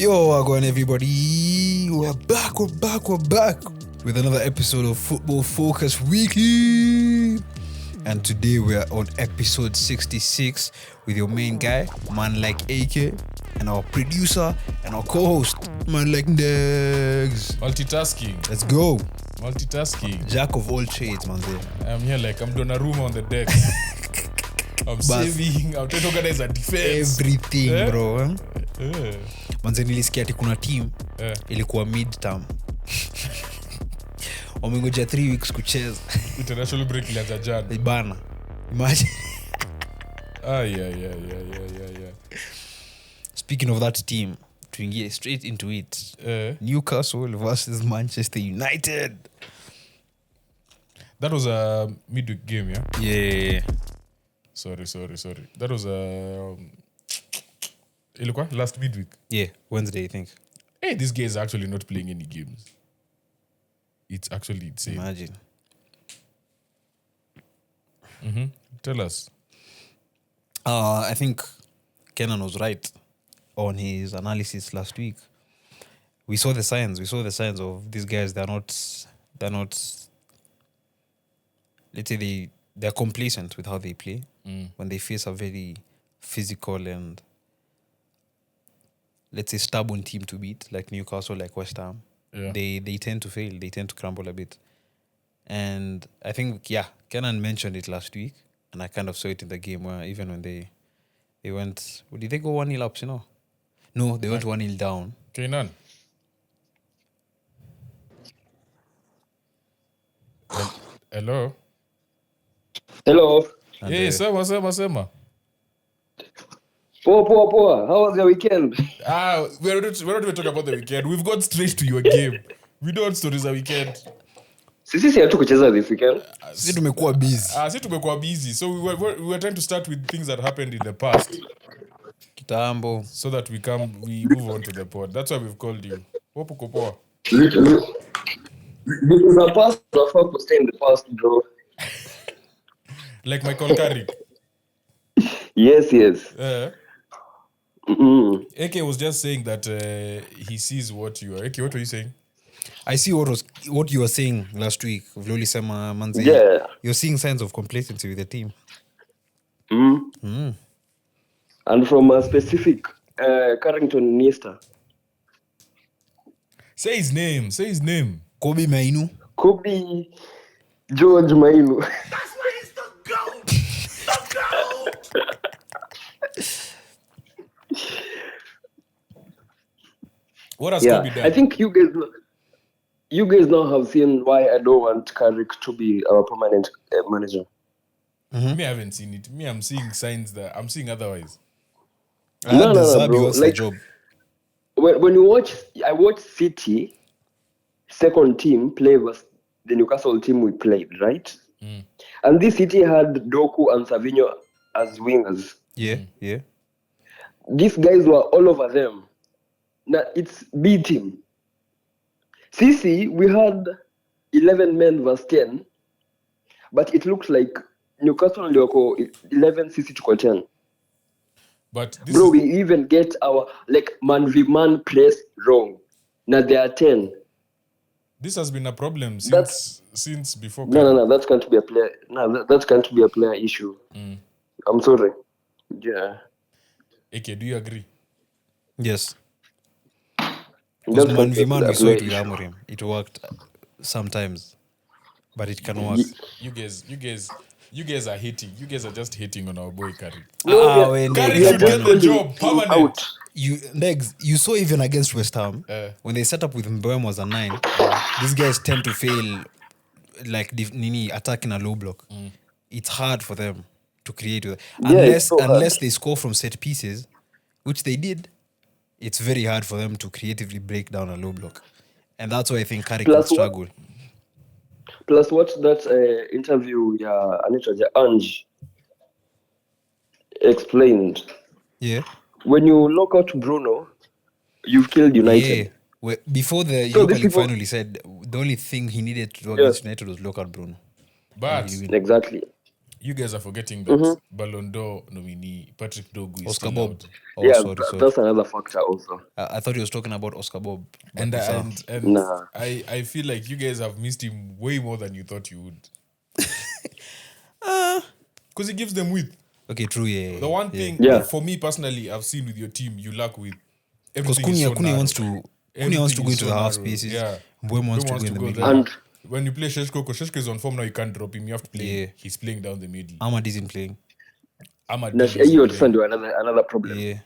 Yo, wagwan everybody. We're back with another episode of Football Focus Weekly. And today we're on episode 66 with your main guy, man like AK, and our producer and our co-host, man like Ndegz. Multitasking. Let's go. Multitasking. Jack of all trades, man. I'm here like I'm doing a room on the deck. I'm saving. I'm trying to organize a defense. Everything, bro. Yeah. Manze nilisikia ati kuna team ilikuwa midterm. Wamengoja 3 weeks kucheza. International break ilianza jana. Bana. Imagine. Yeah. Speaking of that team, tuingie straight into it. Newcastle versus Manchester United. That was a midweek game, yeah? Yeah. Sorry. That was ilikuwa last midweek. Yeah, Wednesday, I think. Hey, this guy is actually not playing any games. It's actually insane. Imagine. Tell us. I think Kenan was right on his analysis last week. We saw the signs of these guys. They're not let's say they're complacent with how they play when they face a very physical and, let's say, stubborn team to beat, like Newcastle, like Westham. Yeah. They tend to fail. They tend to crumble a bit. And I think, Kenan mentioned it last week, and I kind of saw it in the game where even when they went... Did they go 1-0 up, No, they went 1-0 down. Kenan. Hello? Hello. Hey, sema. Poa. How was your weekend? We're not even talking about the weekend. We've gone straight to your game. We don't stories the weekend. Sisi hatukucheza this weekend. Sisi tumekuwa busy. So we were trying to start with things that happened in the past. Kitambo. So that we move on to the pod. That's why we've called you. Popo poa. Because the past, the fuck was stay in the past, bro. Like Michael Carrick. Yes. AK was just saying that he sees what you are. AK, what were you saying? I see what you were saying last week. Vloli sema manzi. Yeah. You're seeing signs of complacency with the team. And from a specific Carrington Nesta. Say his name. Kobe Mainu. Kobe George Mainu. That's why he's the GOAT. What has Kobe done? I think you guys now have seen why I don't want Carrick to be our permanent manager. Me, I haven't seen it. Me, I'm seeing signs that I'm seeing otherwise. No, bro. Like, job. When you watch, I watched City second team play versus the Newcastle team we played, right? And this City had Doku and Savinho as wingers. Yeah. These guys were all over them. Now it's B team. Sisi, we had 11 men versus 10, but it looks like Newcastle and 11, Sisi to 10. But we even get our man v man press wrong. Now they are 10. This has been a problem since before. No, that can't be a player. No, that can't be a player issue. I'm sorry. Yeah. Okay, do you agree? Yes. Because man v man, we saw it with Amorim. It worked sometimes, but it can work. You guys are hating. You guys are just hating on our boy Carrick. Carrick should get the job permanent. You saw even against West Ham when they set up with Mbeumo as a 9. These guys tend to fail, like attacking a low block. It's hard for them to create unless they score from set pieces, which they did. It's very hard for them to creatively break down a low block, and that's why I think Carrick will struggle. Plus, what that interview, Ange explained. Yeah. When you lock out Bruno, you've killed United. Yeah. Well, before the Europa League final, he said the only thing he needed to do against United was lock out Bruno. But exactly. You guys are forgetting that Ballon d'Or nominee Patrick Dogu is Oscar still Bob. out. Oh, yeah, sorry. that's another factor also. I thought he was talking about Oscar Bob. but And it's, Nah. I feel like you guys have missed him way more than you thought you would. Because he gives them width. okay, true. Yeah. The one thing Yeah. for me personally, I've seen with your team, you lack with Because everything. is so Cunha narrow. wants to go Everything is into so the half narrow. spaces. Yeah. Mbeumo wants to go in the middle. there. And When you play Sheshko, because Sheshko is on form now, you can't drop him. You have to play. Yeah. He's playing down the middle. Ahmad isn't playing. Ahmad Nash, Diallo you isn't playing. understand another problem. Yeah.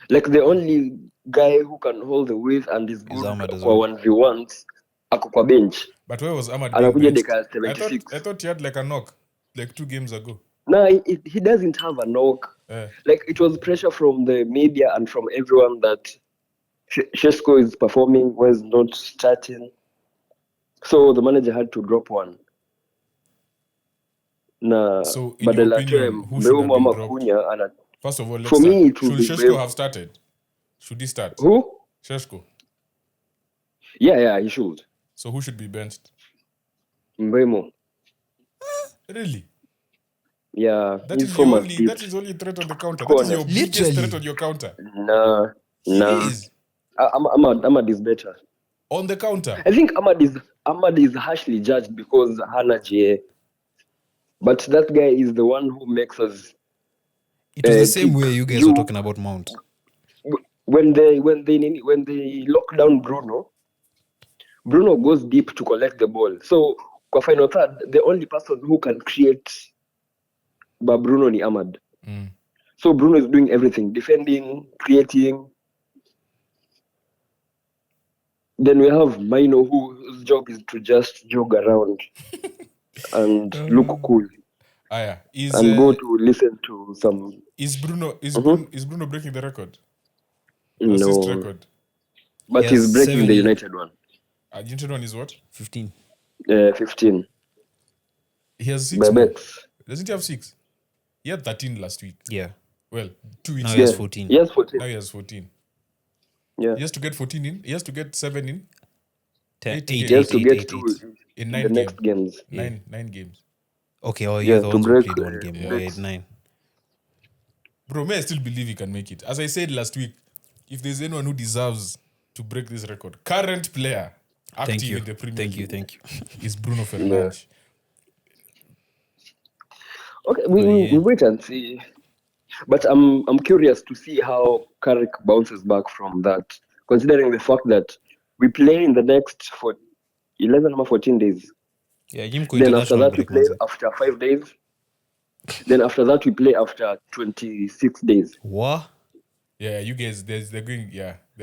Like the only guy who can hold the width and is good Ahmad as kwa well. 1v1s ako kwa bench. But where was Ahmad being Anakuja benched? dakika I 76. thought he had like a knock like 2 games ago. No, he doesn't have a knock. Like it was pressure from the media and from everyone that Sheshko is performing, was not starting. So the manager had to drop one. Nah, So in your opinion, who should have been dropped? First of all, let's For start. me, it would Should be Sheshko Mbeumo. have started? Should he start? Who? Sheshko. Yeah, he should. So who should be benched? Mbeumo. Really? Yeah, That he's is so your much only. deep. That is only threat on the counter. That is your biggest Literally. threat on your counter. Nah. He is Ahmad is better. on the counter. I think Ahmad is harshly judged because Hana GA. But that guy is the one who makes us. It was the same kick. way you guys were talking about Mount. When they lock down Bruno goes deep to collect the ball. So kwa final third, the only person who can create by Bruno ni Ahmad. So Bruno is doing everything, defending, creating. Then we have Maino, whose job is to just jog around and look cool Yeah. and go to listen to some. Is Bruno breaking the record? No, Assist record. but He he's has breaking 7 the in- United one. United one is what? 15. 15. He has 6 By more. bets. Doesn't he have 6? He had 13 last week. Yeah. Well, 2 weeks Now ago. he has 14. Yes, 14. Now he has 14. Yeah. He has to get 14 in. He has to get 7 in. 10, 8 8, games. He has to 8, get 8, to 8. In the 9 next games. games. 9 games. Okay, oh, Yeah, you're the to ones who break, played one game. break. Yeah, 9. Bro, may I still believe he can make it. As I said last week, if there's anyone who deserves to break this record, current player active Thank you. in the Premier Thank you. League Thank you. is Bruno Fernandes. Okay, we wait and see. But I'm curious to see how Carrick bounces back from that, considering the fact that we play in the next for 11 or 14 days. Yeah, Jimko Then after international that we break, play manze. after 5 days. Then after that we play after 26 days. What? Yeah, you guys, they're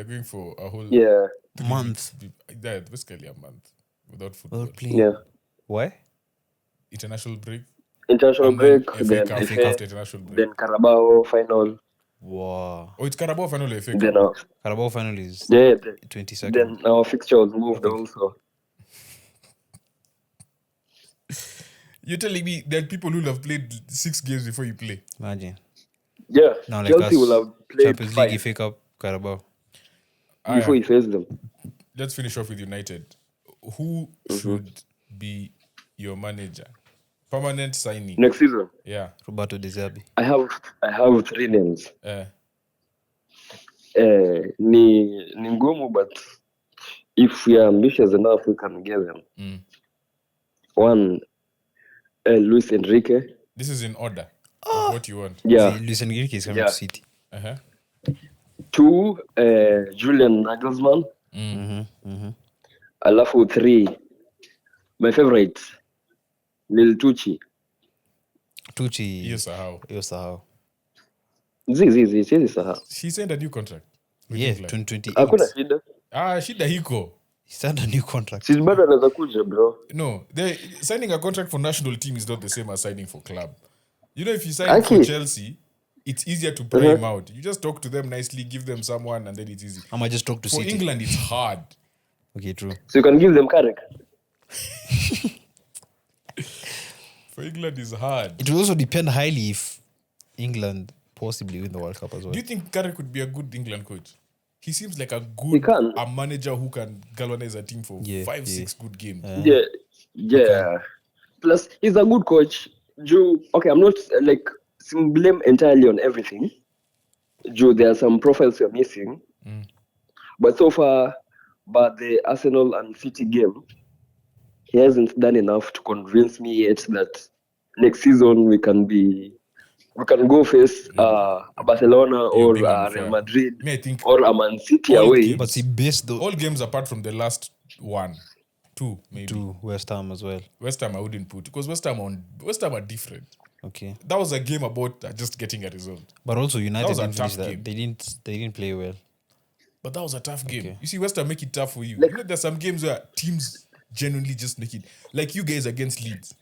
going for a whole Yeah, 3 Month. weeks. Yeah, basically a month without football. Well played. yeah. Why? International break. International And then break, FA then Cup FA, after international break. then Carabao final, Wow. Oh, it's Carabao final or FA Cup? then Carabao final is yeah, 22nd. then our fixture was moved also. You're telling me there are people who have played 6 games before you play. Imagine. Yeah, Now like Chelsea us, will have played Champions League, 5 FA Cup, Carabao. before he faced them. Let's finish off with United. Who should be your manager? Permanent signing. Next season, Yeah. Roberto De Zerbi. I have 3 names. Uh, Ni ngumu, but if we are ambitious enough, we can get them. One, Luis Enrique. this is in order of what you want. Yeah. Luis Enrique is coming Yeah. to City. 2, Julian Nagelsmann. Alafu 3, my favorite, Lil Tucci. Tucci. Yes, how? Yes, how? Zizi, He signed a new contract. with Yeah, England. 2028. hakuna shida. Shida hiko. He signed a new contract. Sisi bado anaweza kuja, bro. No, signing a contract for national team is not the same as signing for club. You know, if you sign Okay. for Chelsea, it's easier to pry him out. You just talk to them nicely, give them someone, and then it's easy. I might just talk to For City. England, it's hard. Okay, true. So you can give them Carrick. For England, it's hard. It will also depend highly if England possibly win the World Cup as well. Do you think Carrick could be a good England coach? He seems like a can. manager who can galvanize a team for Yeah, 5, yeah. 6 good games. Yeah. Plus, he's a good coach. Okay, I'm not like blame entirely on everything. There are some profiles you're missing. But so far, the Arsenal and City game, he hasn't done enough to convince me yet that next season we can go face Barcelona or being Real unfair. Madrid Me, I think or a Man City all away. games- But see, based though all games apart from the last two maybe. to West Ham as well. West Ham I wouldn't put because West Ham are different. Okay. That was a game about just getting a result. But also United was a didn't finish tough that. game. They didn't play well. But that was a tough game. Okay. You see, West Ham make it tough for you. Like- You know, there's some games where teams genuinely just make it. Like you guys against Leeds.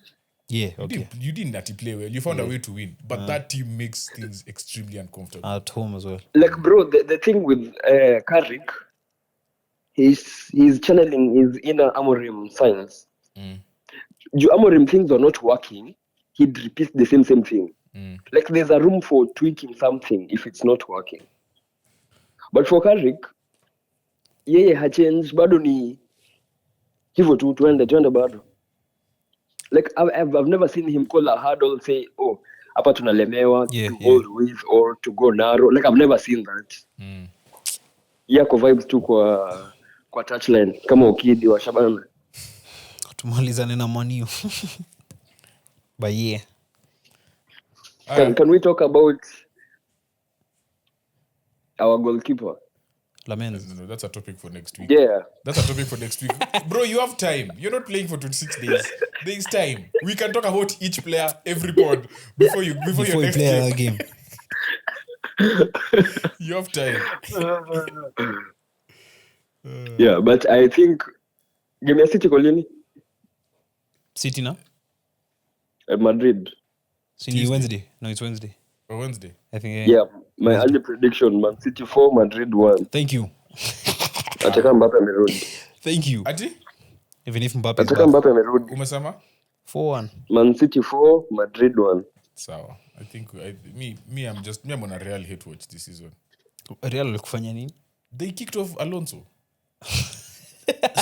Yeah, okay. You didn't actually play well. You found a way to win. But that team makes things extremely uncomfortable. At home as well. Like, bro, the thing with Carrick, he's channeling his inner Amorim science. Amorim things are not working, he'd repeat the same thing. Like, there's a room for tweaking something if it's not working. But for Carrick, yeye hachange, bado ni hivyo tu, tuende bado. Like, I've never seen him call a hurdle, say, oh, hapa tunalemewa, to hold with or to go narrow. Like, I've never seen that. Yako vibes tu kwa touchline, kama ukidi wa Shabana. Tumalizane na Manu. But yeah. Can we talk about our goalkeeper? Lamens. No, that's a topic for next week. Yeah. That's a topic for next week. Bro, you have time. You're not playing for 26 days. There is time. We can talk about each player every pod before your Before you next play game. another game. You have time. Yeah, but I think game ya City kolini City now? at Madrid. City Wednesday. No, it's Wednesday. For Wednesday. I think. Yeah, my early prediction, Man City 4, Madrid 1. Thank you. Ataka Mbappe amerudi. Thank you. Ati? Even if Mbappe is Ataka back. Mbappe amerudi. Umesema? 4-1. Man City 4, Madrid 1. Sawa. I think I'm on a real hate watch this season. Real walikufanya nini? They kicked off Alonso.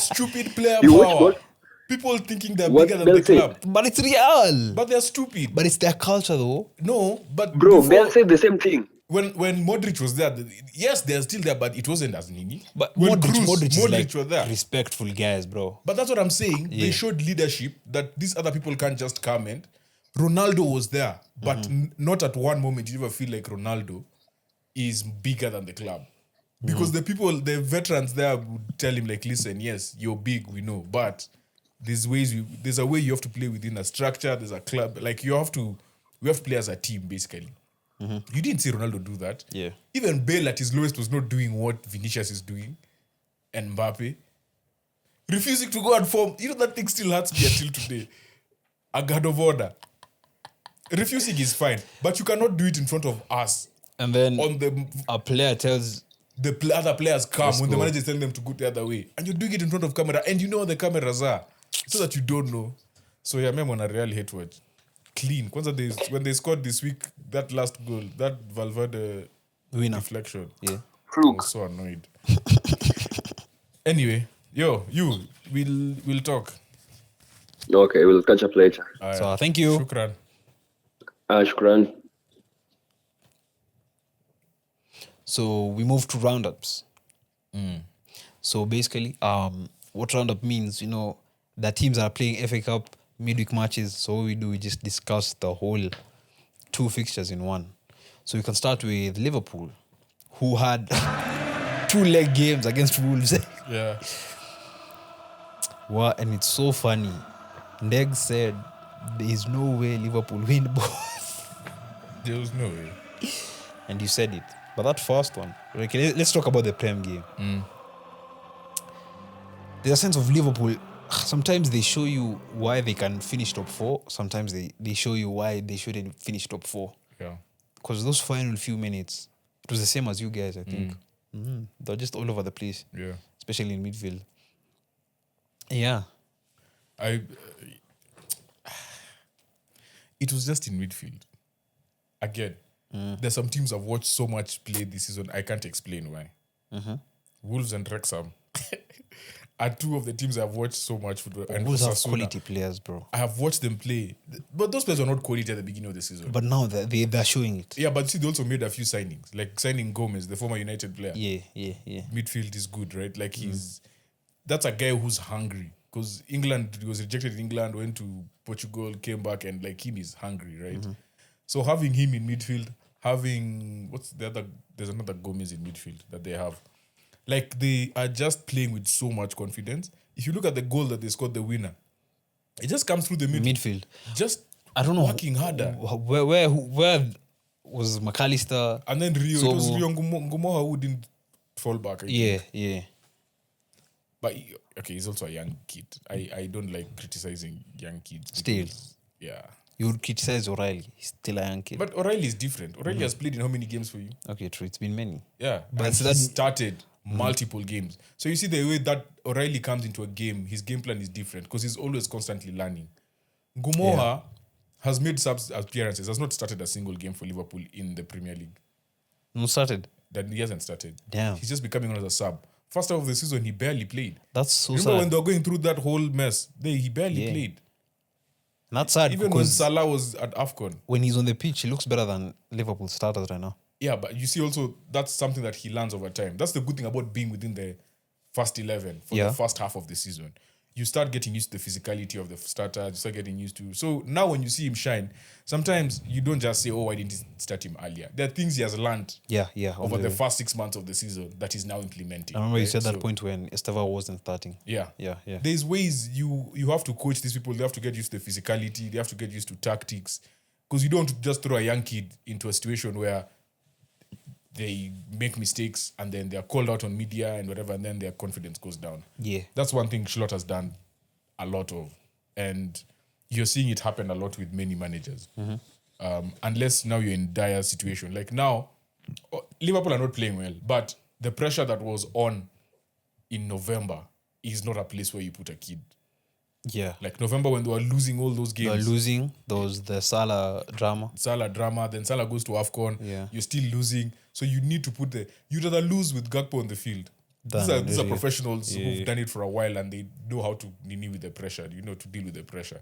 Stupid player You watch power. what? People thinking they're What bigger than the Bell said? club. But it's Real. But they're stupid. But it's their culture though. No, but Bro, before- Bell said the same thing. when Modric was there, yes, they're still there, but it wasn't as Nini. But when Modric is like was there. respectful guys, bro. But that's what I'm saying. They showed leadership that these other people can't just come and Ronaldo was there, but not at one moment did you ever feel like Ronaldo is bigger than the club. Because the veterans there would tell him like, listen, yes, you're big, we know, but there's a way you have to play within a structure, there's a club, like we have to play as a team, basically. You didn't see Ronaldo do that. Yeah. Even Bale at his lowest was not doing what Vinicius is doing. And Mbappe. Refusing to go and form. You know that thing still hurts me until today. A guard of order. Refusing is fine. But you cannot do it in front of us. And then On the a player tells other players come Let's when the go. manager is telling them to go the other way. And you're doing it in front of camera. And you know what the cameras are. So that you don't know. So yeah, I'm on a real hate watch. Clean. Kwanza when they scored this week, that last goal, that Valverde winner. deflection. Yeah. I Fluke. was so annoyed. Anyway, we'll talk. Okay, we'll catch up later. So thank you. Shukran. Shukran. So we move to roundups. So basically, what roundup means, the teams are playing FA Cup midweek matches. So what we just discuss the whole 2 fixtures in one. So we can start with Liverpool, who had 2-leg games against Wolves. Yeah. Wow, and it's so funny. Ndegz said, there is no way Liverpool win both. There was no way. And you said it. But that first one, okay, let's talk about the Prem game. There's a sense of Liverpool. Sometimes they show you why they can finish top 4. Sometimes they show you why they shouldn't finish top 4. Yeah. Because those final few minutes, it was the same as you guys, I think. They're just all over the place, Yeah. especially in midfield. Yeah. It was just in midfield. Again, there's some teams I've watched so much play this season, I can't explain why. Wolves and Wrexham. are two of the teams I've watched so much football. And Wolves for have Sasuna, quality players, bro. I have watched them play. But those players were not quality at the beginning of the season. But now they're showing it. Yeah, but see, they also made a few signings. Like signing Gomez, the former United player. Yeah. Midfield is good, right? Like that's a guy who's hungry. Because England, he was rejected in England, went to Portugal, came back, and like him is hungry, right? So having him in midfield, there's another Gomez in midfield that they have. Like they are just playing with so much confidence. If you look at the goal that they scored, the winner, it just comes through the Midfield. Just I don't know. working harder. Where was McAllister? And then Rio, it was Rio Ngumoha who didn't fall back. I think. Yeah. But okay, he's also a young kid. I don't like criticizing young kids. Still. Yeah. You would criticize O'Reilly. He's still a young kid. But O'Reilly is different. O'Reilly has played in how many games for you? Okay, true. It's been many. Yeah. But But so he that- started multiple games. So you see the way that O'Reilly comes into a game, his game plan is different because he's always constantly learning. Ngumoha has made subs appearances, has not started a single game for Liverpool in the Premier League. No started. That he hasn't started. Damn. He's just becoming on as a sub. First half of the season, he barely played. That's so Remember sad. when they were going through that whole mess? He barely played. And that's sad Even when because Salah was at AFCON. when he's on the pitch, he looks better than Liverpool starters right now. Yeah, but you see also that's something that he learns over time. That's the good thing about being within the first 11 for the first half of the season. You start getting used to the physicality of the starters. You start getting used to. So now when you see him shine, sometimes you don't just say, "Oh, why didn't he start him earlier?" There are things he has learned Yeah. over the first 6 months of the season that he's now implementing. I remember you right? said that So, point when Esteva wasn't starting. Yeah. Yeah. There's ways you have to coach these people. They have to get used to the physicality. They have to get used to tactics. Because you don't just throw a young kid into a situation where they make mistakes and then they're called out on media and whatever, and then their confidence goes down. Yeah. That's one thing Schlott has done a lot of. And you're seeing it happen a lot with many managers. Unless now you're in dire situation. Like now, Liverpool are not playing well, but the pressure that was on in November is not a place where you put a kid. Yeah. Like November when they were losing all those They were games. losing. There was the Salah drama. Salah drama, then Salah goes to AFCON. Yeah. You're still losing. So you need to you'd rather lose with Gakpo on the field. These are professionals who've done it for a while and they know how to deal with the pressure, to deal with the pressure.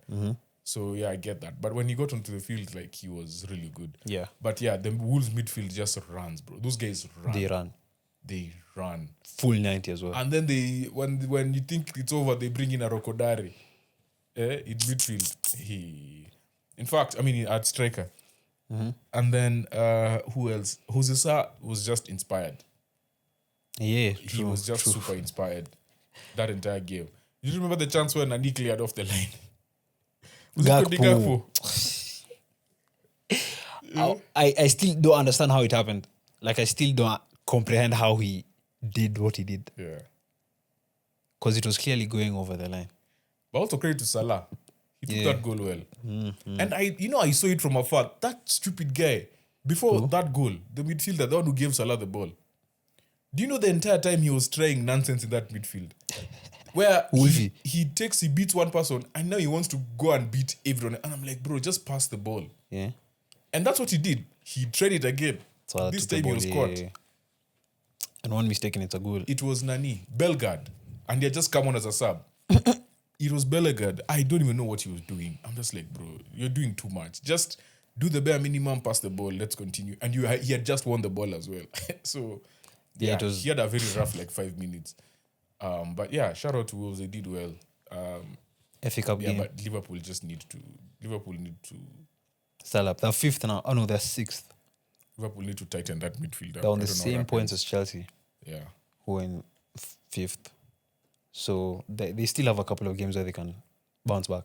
So yeah, I get that. But when he got onto the field, like he was really good. Yeah. But yeah, the Wolves midfield just runs, bro. Those guys run. They run. They run. Full 90 as well. And then when you think it's over, they bring in a Rokodari in midfield. In fact, at striker. And then who else? Jose was just inspired. Yeah, He was just super inspired that entire game. You remember the chance when Nani cleared off the line? Was it Gakpo? I still don't understand how it happened. Like, I still don't comprehend how he did what he did. Yeah. Because it was clearly going over the line. But also credit to Salah. He took that goal well. And I saw it from afar. That stupid guy, before that goal, the midfielder, the one who gave Salah the ball. Do you know the entire time he was trying nonsense in that midfield? Where he beats one person and now he wants to go and beat everyone. And I'm like, bro, just pass the ball. Yeah. And that's what he did. He tried it again. So This time he was caught. Yeah. And one mistake and it's a goal. It was Nani, Bellegarde. And he had just come on as a sub. It was Bellegarde. I don't even know what he was doing. I'm just like, bro, you're doing too much. Just do the bare minimum, pass the ball, let's continue. And he had just won the ball as well. So, yeah, he had a very rough 5 minutes. But yeah, shout out to Wolves. They did well. FA Cup game. But Liverpool need to Still up. They're fifth now. Oh no, they're sixth. Liverpool need to tighten that midfield. They're on the same points as Chelsea. Yeah. Who are in fifth. So they still have a couple of games where they can bounce back.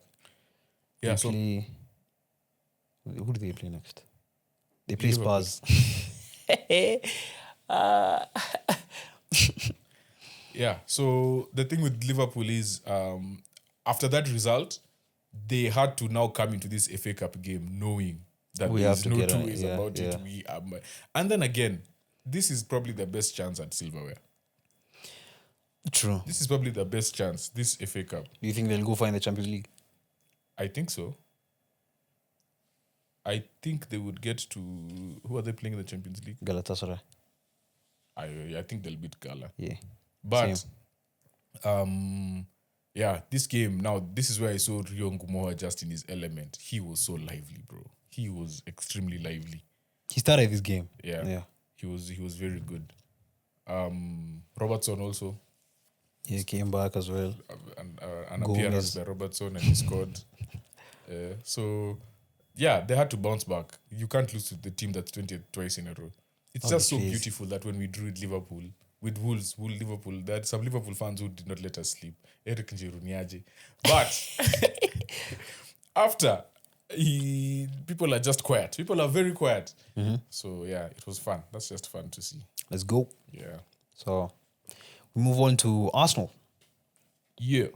Yeah. Who do they play next? They play Spurs. Yeah. So the thing with Liverpool is, after that result, they had to now come into this FA Cup game knowing that We there have is to no get two on, ways yeah, about it. And then again, this is probably the best chance at silverware. True. This is probably the best chance, this FA Cup. Do you think they'll go find the Champions League? I think so. I think they would get to... Who are they playing in the Champions League? Galatasaray. I think they'll beat Gala. Yeah. But Same. Yeah, this game, now, this is where I saw Rio Ngumoha just in his element. He was so lively, bro. He was extremely lively. He started this game. Yeah. He was very good. Robertson also. He came back as well. An appearance by Robertson and he scored. So, yeah, they had to bounce back. You can't lose to the team that's 20th twice in a row. It's just so beautiful that when we drew with Liverpool, with Liverpool, there are some Liverpool fans who did not let us sleep. Eric Njiruniaje. But after, people are just quiet. People are very quiet. So, yeah, it was fun. That's just fun to see. Let's go. Yeah. So, we move on to Arsenal. Yeah.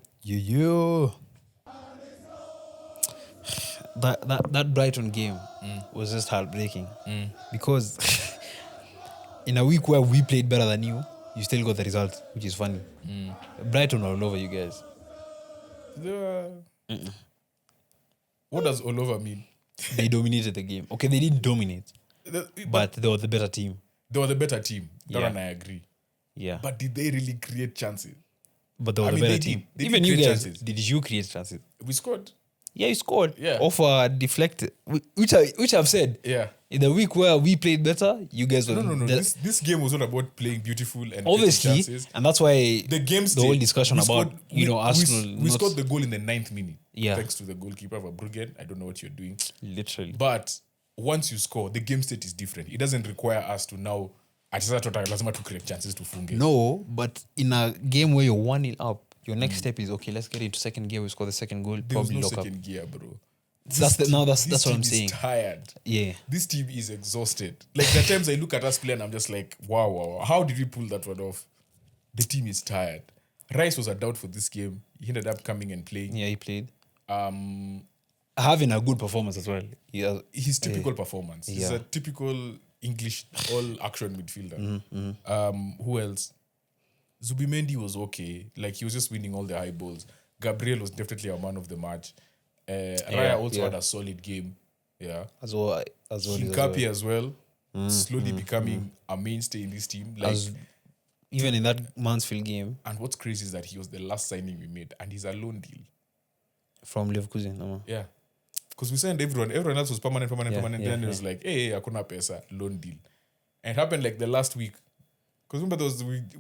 That Brighton game was just heartbreaking because in a week where we played better than you still got the result, which is funny. Brighton are all over you guys. What does all over mean? They dominated the game. Okay, they didn't dominate, but they were the better team. They were the better team. That Yeah. one I agree. Yeah, But did they really create chances? but they were I the mean, better they team. did. They Even did you create guys, chances. did you create chances? We scored. Yeah, you scored. Yeah. Off a deflected, which I've said. Yeah. In the week where we played better, you guys were No. the- This game was not about playing beautiful and creating obviously, chances. and that's why The game the whole discussion we about scored- Arsenal. We not- scored the goal in the 9th minute. Yeah. Thanks to the goalkeeper of Bruggen. I don't know what you're doing. literally. But once you score, the game state is different. It doesn't require us to now lazima to create chances to funge. No, but in a game where you're 1-0 up, your next step is okay. Let's get into second gear. We score the second goal. There was Probably no lock up. second gear, bro. That's This what team I'm is saying. Tired. Yeah, This team is exhausted. Like, there are times I look at us play and I'm just like, wow. How did we pull that one off? The team is tired. Rice was a doubt for this game. He ended up coming and playing. he played. Having a good performance as well. Yeah, His typical performance. He's yeah. a typical English all-action midfielder. Who else? Zubimendi was okay. Like, he was just winning all the high balls. Gabriel was definitely a man of the match. Raya also had a solid game. Yeah. as well. Hincapié as well. Slowly becoming a mainstay in this team. Like, Even in that Mansfield game and what's crazy is that he was the last signing we made, and he's a loan deal. from Leverkusen. Yeah. Because we signed everyone. Everyone else was permanent. Yeah, Then it was like, hey, hakuna pesa, loan deal. And it happened like the last week. Because remember,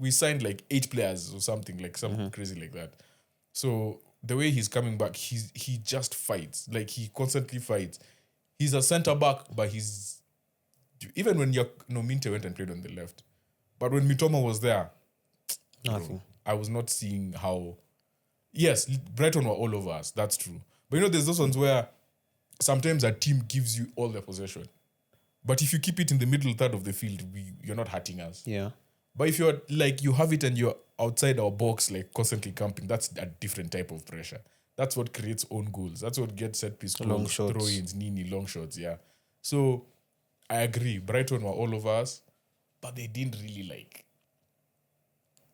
we signed like 8 players or something, like something crazy like that. So the way he's coming back, he just fights. Like, he constantly fights. He's a centre back, but he's... Even when Minte went and played on the left. But when Mitoma was there, Nothing. I was not seeing how... Yes, Brighton were all over us. That's true. But there's those ones where sometimes a team gives you all the possession. But if you keep it in the middle third of the field, you're not hurting us. Yeah. But if you're like, you have it and you're outside our box, like constantly camping, that's a different type of pressure. That's what creates own goals. That's what gets set piece goals, Long shots. throw-ins, long shots, yeah. So I agree. Brighton were all over us, but they didn't really like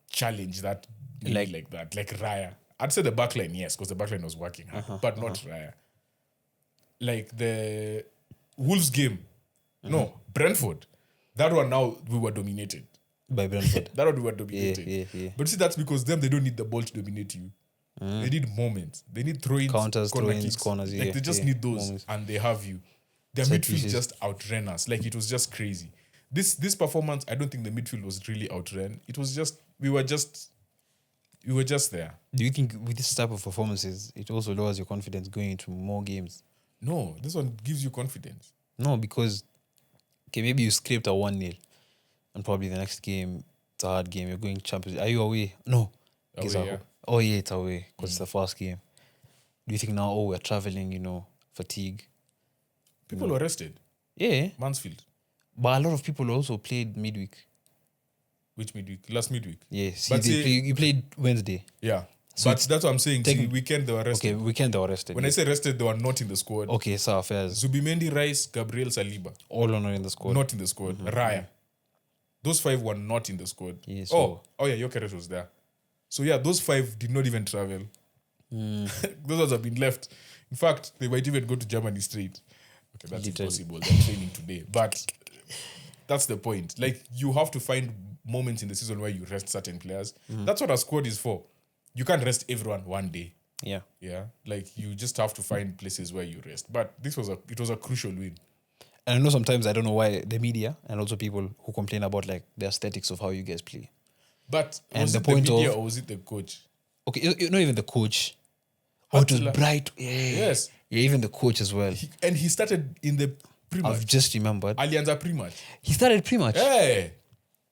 challenge that like that. Like Raya. I'd say the backline, yes, because the backline was working hard, but not Raya. Like the Wolves game, no, Brentford. That one now we were dominated. By Brentford. That one we were dominated. Yeah. But see, that's because they don't need the ball to dominate you. They need moments. They need throw-ins, Counters, corner throw-ins, kicks. corners, Like, they just need those, moments. and they have you. Their Set midfield pieces. just outran us. Like, it was just crazy. This performance, I don't think the midfield was really outran. It was just we were just there. Do you think with this type of performances, it also lowers your confidence going into more games? No, this one gives you confidence. No, because okay, maybe you scraped a 1-0 and probably the next game it's a hard game. You're going Champions. Are you away? No. Away, It's yeah. Oh yeah, it's away because it's the first game. Do you think now? Oh, we're traveling. Fatigue. People were rested. Yeah, Mansfield. but a lot of people also played midweek. Which midweek? Last midweek. Yeah, But you played Wednesday. Yeah. So But that's what I'm saying. See, technically- weekend they were rested. Okay, weekend they were rested. When I say rested, they were not in the squad. okay, so affairs Zubimendi, Rice, Gabriel, Saliba. all are not in the squad. Not in the squad. Raya. Those 5 were not in the squad. Yeah, so- oh yeah, Gyökeres was there. So yeah, those 5 did not even travel. Those ones have been left. In fact, they might even go to Germany straight. Okay, that's Literally. impossible. They're training today. But that's the point. Like, you have to find moments in the season where you rest certain players. That's what our squad is for. you can't rest everyone one day. Yeah. Yeah, like you just have to find places where you rest. But it was a crucial win. And I know sometimes I don't know why the media and also people who complain about like the aesthetics of how you guys play. But And was the it point the media of- or was it the coach? Okay, not even the coach. Oh, it was Attila- Bright. Yeah. Yes. Yeah, even the coach as well. And he started in the pre-match. I've just remembered. Alianza pre-match. He started pretty much. Hey!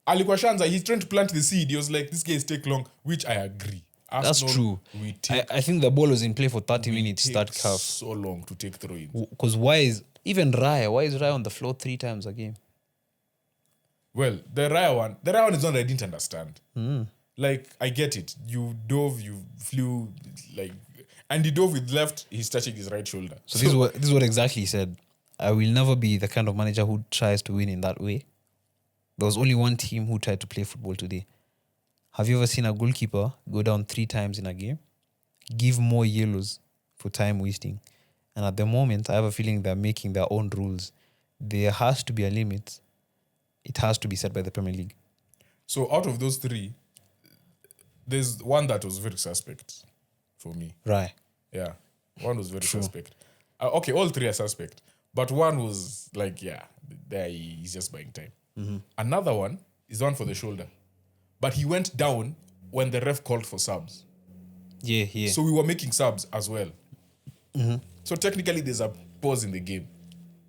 Alikuwa Shanza, he's trying to plant the seed. He was like, this guys take long, which I agree. That's Arsenal, true. We take, I think the ball was in play for 30 minutes, take start half. so long to take throw-ins. Because why is Raya on the floor 3 times a game? Well, the Raya one is one I didn't understand. Like, I get it. You dove, you flew, like, and he dove with left, he's touching his right shoulder. So this is what exactly he said. I will never be the kind of manager who tries to win in that way. There was only one team who tried to play football today. Have you ever seen a goalkeeper go down 3 times in a game? Give more yellows for time wasting. And at the moment, I have a feeling they're making their own rules. There has to be a limit. It has to be set by the Premier League. So out of those 3, there's one that was very suspect for me. Right. Yeah, one was very suspect. Okay, all 3 are suspect. But one was like, yeah, there he's just buying time. Another one is the one for the shoulder. But he went down when the ref called for subs. Yeah. So we were making subs as well. So technically there's a pause in the game.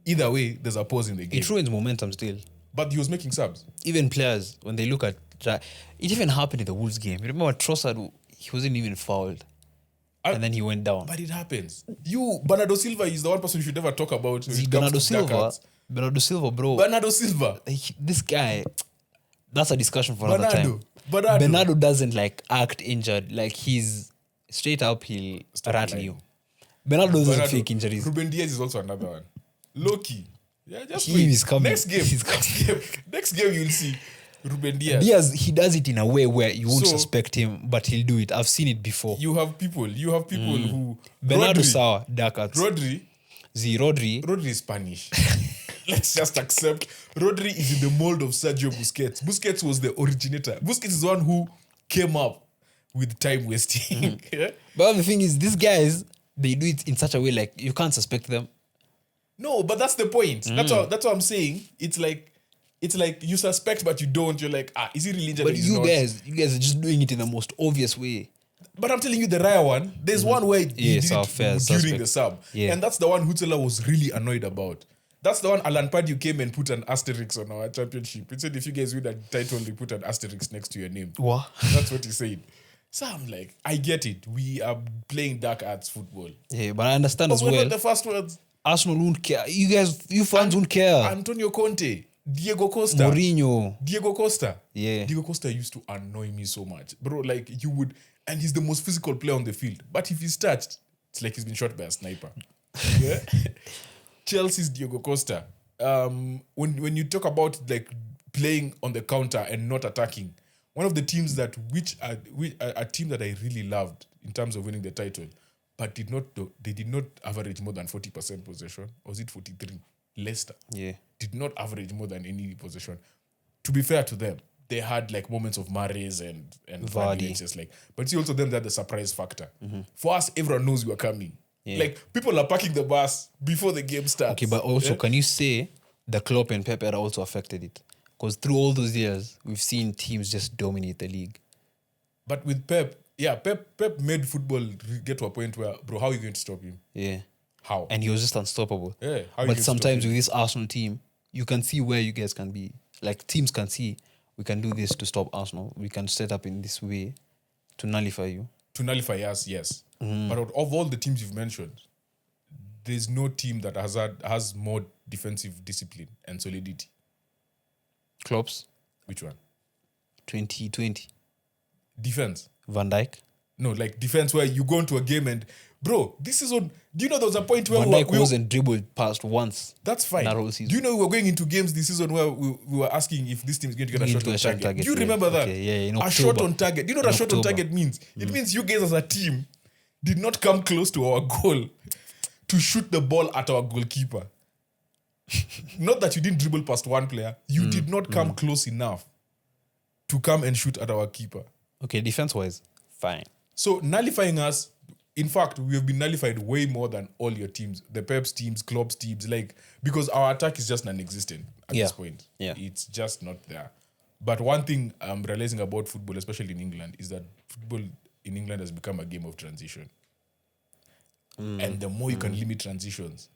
Either way, there's a pause in the game. It ruins momentum still. But he was making subs. Even players, when they look at... It even happened in the Wolves game. You remember Trossard, he wasn't even fouled. And then he went down. But it happens. Bernardo Silva is the one person you should never talk about. when it comes to dark arts. Bernardo Silva, bro. Bernardo Silva. This guy, that's a discussion for another time. Bernardo doesn't like act injured. Like he's straight up, he'll rattle lying. you. Bernardo doesn't fake injuries. Ruben Diaz is also another one. Loki. Yeah, just He wait. is coming. Next game. He's coming. Next game you'll see Ruben Diaz. Diaz, he does it in a way where you won't So- suspect him, but he'll do it. I've seen it before. You have people who Bernardo Rodri. Sawa, dark arts. Rodri Rodri. is Spanish. Let's just accept Rodri is in the mold of Sergio Busquets. Busquets was the originator. Busquets is the one who came up with time wasting. Yeah? But the thing is, these guys, they do it in such a way like you can't suspect them. No, but that's the point. That's what I'm saying. It's like you suspect but you don't. You're like, is he really injured? But or he's you not? guys are just doing it in the most obvious way. But I'm telling you, the Raya one, there's one where he Yeah, did so it fair, during suspect. the sub. Yeah. And that's the one Hutzela was really annoyed about. That's the one Alan Pardew came and put an asterisk on our championship. He said, if you guys win that title, they put an asterisk next to your name. What? That's what he said. So I'm like, I get it. We are playing dark arts football. Yeah, but I understand But as we're well. not the first words. Arsenal won't care. You fans won't care. Antonio Conte, Diego Costa. Mourinho. Diego Costa. Yeah. Diego Costa used to annoy me so much. Bro, like you would, and he's the most physical player on the field. But if he's touched, it's like he's been shot by a sniper. Yeah. Chelsea's Diego Costa. When you talk about like playing on the counter and not attacking, one of the teams that a team that I really loved in terms of winning the title, but they did not average more than 40% possession. Or was it 43? Leicester. Yeah. Did not average more than any possession. To be fair to them, they had like moments of Mahrez and Vardy. It's just like, but it's also them that the surprise factor. For us, everyone knows we are coming. Yeah. Like people are parking the bus before the game starts. Okay, but also, can you say the Klopp and Pep era also affected it? Because through all those years, we've seen teams just dominate the league. But with Pep, Pep made football get to a point where, bro, how are you going to stop him? Yeah. How? And he was just unstoppable. Yeah, how you But going to sometimes stop with this Arsenal team, you can see where you guys can be. Like teams can see, we can do this to stop Arsenal. We can set up in this way to nullify you. To nullify us, yes. But of all the teams you've mentioned, there's no team that has more defensive discipline and solidity. Klopp's Which one? 2020. Defense. Van Dijk. No, like defense where you go into a game and, bro, this is on. Do you know there was a point where Van we Dijk were, wasn't dribbled past once. that's fine. that whole season. Do you know we were going into games this season where we were asking if this team is going to get a Going shot to on a shot target? target, Do you yeah. remember that? Okay, yeah, in a shot October. on target. Do you know what a In shot on October. target means? It means you guys as a team did not come close to our goal to shoot the ball at our goalkeeper. Not that you didn't dribble past one player. You did not come close enough to come and shoot at our keeper. Okay, defense-wise, fine. So nullifying us, in fact, we have been nullified way more than all your teams, the Pep's teams, Klopp's teams, like, because our attack is just non-existent at this point. Yeah. It's just not there. But one thing I'm realizing about football, especially in England, is that football in England has become a game of transition. And the more you can limit transitions,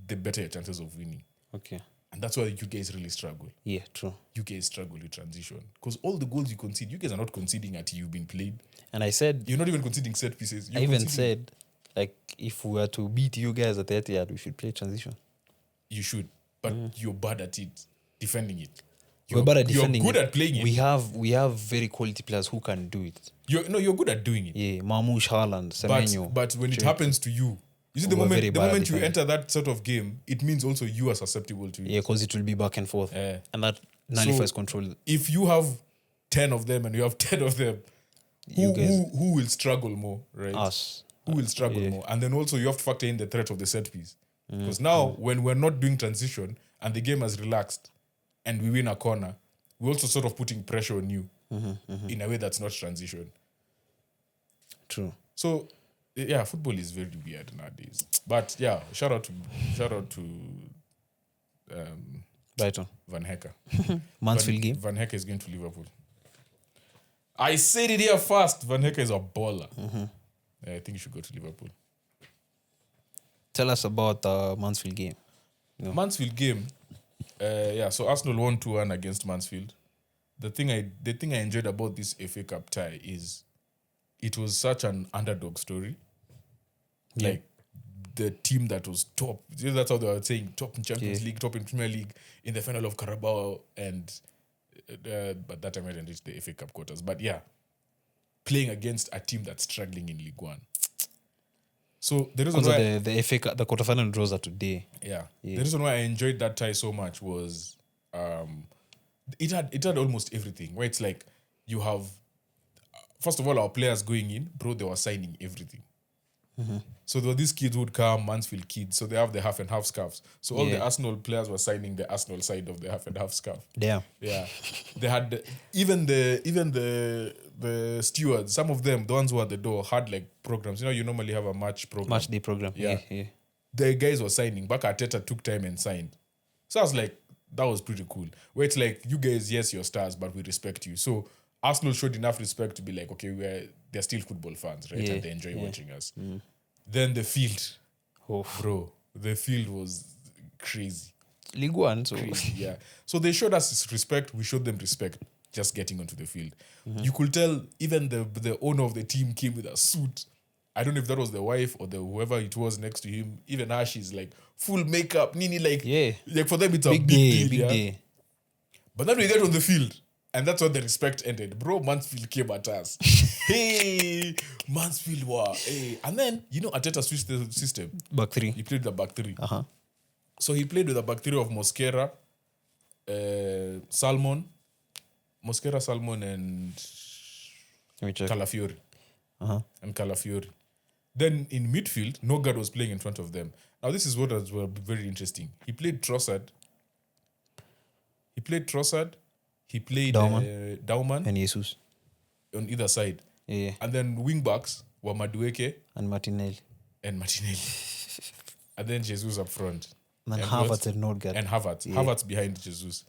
the better your chances of winning. Okay. And that's why you guys really struggle. Yeah, true. You guys struggle with transition. Because all the goals you concede, you guys are not conceding at you've been played. And I said, You're not even conceding set pieces. I even said, like, if we were to beat you guys at the Etihad, we should play transition. You should. But you're bad at it, defending it. We're bad at defending. You're good at playing it. We have very quality players who can do it. You're good at doing it. Yeah, Marmoush, Haaland, Semenyo. But when it happens to you, you see, the We're very bad at moment you defending. enter that sort of game, it means also you are susceptible to it. Yeah, because it will be back and forth. Yeah. And that nullifies control. If you have 10 of them and you have 10 of them, who will struggle more, right? Us. Who will struggle more? And then also you have to factor in the threat of the set piece. Because now, when we're not doing transition and the game has relaxed and we win a corner, we're also sort of putting pressure on you in a way that's not transition. True. So, yeah, football is very weird nowadays. But yeah, shout out to Brighton. Van Hecke. Mansfield game. Van Hecke is going to Liverpool. I said it here first. Van Hecke is a baller. I think you should go to Liverpool. Tell us about the Mansfield game. No. Mansfield game. So Arsenal won 2-1 against Mansfield. The thing I enjoyed about this FA Cup tie is it was such an underdog story. Yeah. Like the team that was top. That's how they were saying, top in Champions League, top in Premier League, in the final of Carabao, and but that time I didn't reach the FA Cup quarters. But yeah, playing against a team that's struggling in League One. So the reason Also, why the FA Cup, the quarterfinal draws are today. the reason why I enjoyed that tie so much was it had almost everything. Where it's like you have, first of all, our players going in, bro, they were signing everything. So there were these kids who would come, Mansfield kids, so they have the half and half scarves. So all the Arsenal players were signing the Arsenal side of the half and half scarf. Damn. Yeah, they had even the stewards. Some of them, the ones who were at the door, had like programs. You know, you normally have a match program. Match day program. Yeah. Yeah. The guys were signing. Back Arteta took time and signed. So I was like, that was pretty cool. Where it's like, you guys, yes, you're stars, but we respect you. So Arsenal showed enough respect to be like, okay, they're still football fans, right? Yeah, And they enjoy watching us. Then the field, bro, the field was crazy. League One, so Yeah. So they showed us respect. We showed them respect just getting onto the field. You could tell even the owner of the team came with a suit. I don't know if that was the wife or the whoever it was next to him. Even her, she's like full makeup. Nini, like for them it's a big deal. big day. But then we get on the field, and that's when the respect ended. Bro, Mansfield came at us. Hey, Mansfield, wow. Hey. And then, Arteta switched the system. Back three. He played the back three. Uh-huh. So he played with the back three of Mosquera, Salmon, and Let me check. Calafiori. Uh-huh. And Calafiori. Then in midfield, Nogard was playing in front of them. Now this is what was very interesting. He played Trossard. He played Dauman And Jesus. on either side. Yeah. And then wing backs were Madueke And Martinelli. and Martinelli. And then Jesus up front. And And Havertz and Nordgaard. And Havertz. Havertz behind Jesus.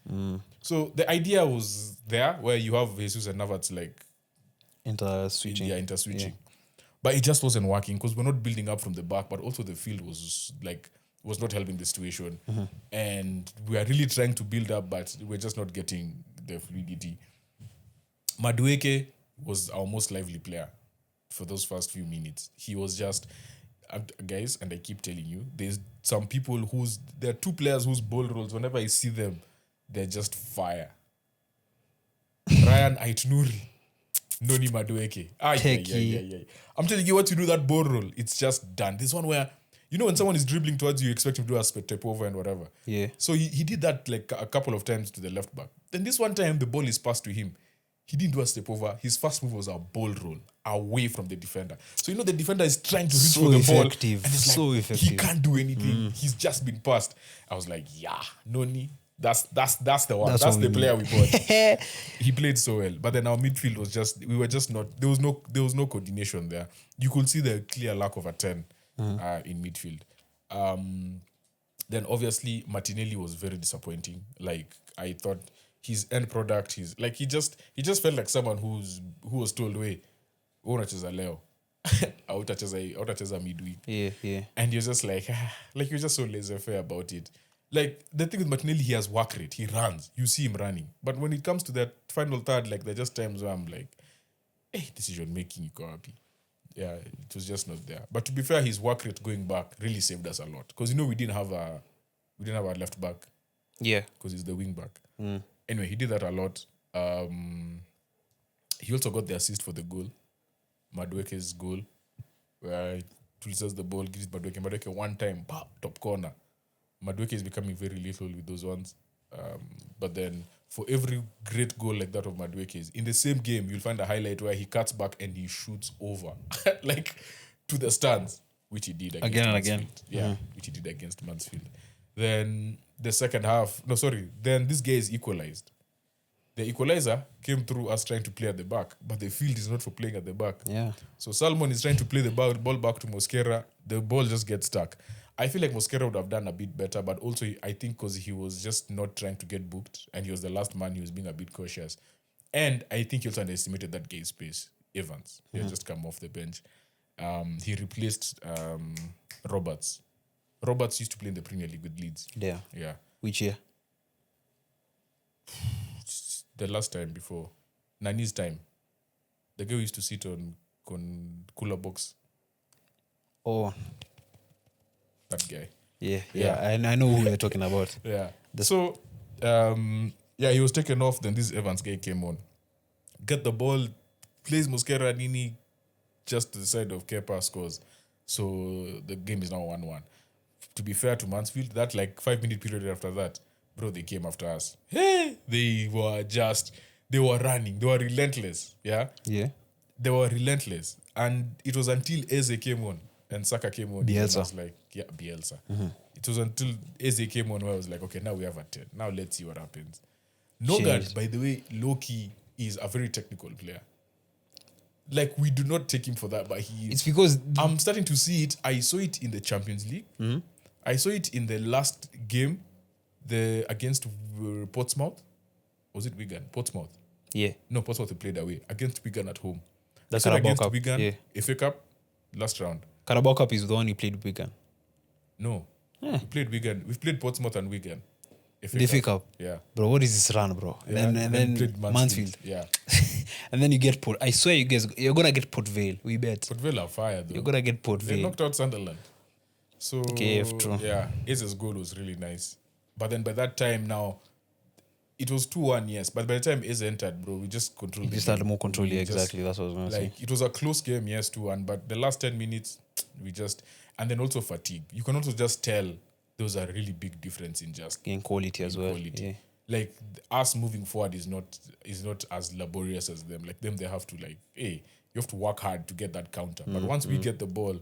So the idea was there where you have Jesus and Havertz like Inter-switching. inter-switching. But it just wasn't working because we're not building up from the back, but also the field was not helping the situation. And we are really trying to build up, but we're just not getting the fluidity. Madueke was our most lively player for those first few minutes. He was just, guys, and I keep telling you, there's some people there are two players whose ball rolls, whenever I see them, they're just fire. Ryan Aitnouri, Noni Madueke. I'm telling you what to do that ball roll. It's just done. This one where, when someone is dribbling towards you, you expect him to do a step over and whatever. Yeah. So he did that like a couple of times to the left back. Then this one time, the ball is passed to him. He didn't do a step over. His first move was a ball roll away from the defender. So, the defender is trying to reach for the effective. ball. And it's So like, effective. he can't do anything. He's just been passed. I was like, yeah, Noni, That's the one. That's That's what the we player we bought. He played so well, but then our midfield was just not. There was no coordination there. You could see the clear lack of a 10 in midfield. Then obviously Martinelli was very disappointing. Like I thought his end product, he just felt like someone who was told, "Way, unacheza leo, autacheza midweek." Yeah. And you're just like you're just so laissez-faire about it. Like the thing with Martinelli, he has work rate. He runs. You see him running. But when it comes to that final third, like there are just times where I'm like, hey, decision making, you go happy. Yeah, it was just not there. But to be fair, his work rate going back really saved us a lot. Because we didn't have a left back. Yeah. Because he's the wing back. Anyway, he did that a lot. He also got the assist for the goal. Madueke's goal. Where he releases the ball, gives Madueke one time, top corner. Madueke is becoming very lethal with those ones. But then for every great goal like that of Madueke's, in the same game, you'll find a highlight where he cuts back and he shoots over, like to the stands, which he did against Mansfield. Yeah, which he did against Mansfield. Then the second half, then this guy is equalized. The equalizer came through us trying to play at the back, but the field is not for playing at the back. Yeah. So Salmon is trying to play the ball back to Mosquera. The ball just gets stuck. I feel like Mosquera would have done a bit better, but also I think because he was just not trying to get booked and he was the last man, he was being a bit cautious. And I think he also underestimated that guy's pace, Evans. He had just come off the bench. He replaced Roberts. Roberts used to play in the Premier League with Leeds. Yeah. Yeah. Which year? The last time before. Nani's time. The guy who used to sit on cooler box. Oh. That guy. Yeah. I know who you're talking about. Yeah. He was taken off. Then this Evans guy came on. Get the ball, plays Mosquera Nini just to the side of Kepa, scores. So the game is now 1-1. To be fair to Mansfield, that 5-minute period after that, bro, they came after us. Hey, they were running. They were relentless. Yeah. Yeah. They were relentless. And it was until Eze came on and Saka came on. Bielsa. I was like, yeah, Bielsa. It was until Eze came on where I was like, okay, now we have a 10. Now let's see what happens. Nogard, by the way, low-key is a very technical player. Like, we do not take him for that, but he is. It's because I'm starting to see it. I saw it in the Champions League. I saw it in the last game, against Portsmouth. Was it Wigan? Portsmouth. yeah, No, Portsmouth they played away against Wigan at home. the I saw it Carabao against Cup. Wigan, Yeah, FA Cup, last round. Carabao Cup is the one you played with Wigan. No, we played Wigan. We've played Portsmouth and Wigan. The FA Cup. Yeah. Bro, what is this run, bro? Yeah, And then played Mansfield. Yeah. And then you get Port. I swear you're going to get Port Vale. We bet. Port Vale are fire though. You're going to get Port They Vale. knocked out Sunderland. So Okay, true. yeah, Aze's goal was really nice. But then by that time now, it was 2-1, yes. But by the time Aze entered, bro, we just controlled We the started game. more control. We Yeah, just- exactly. That's what I was going to say. Like, it was a close game, yes, 2-1. But the last 10 minutes, and then also fatigue. You can also just tell there was a really big difference in just Gain quality as well. quality. Yeah. Like, us moving forward is not as laborious as them. Like, them, they have to, you have to work hard to get that counter. But once we get the ball,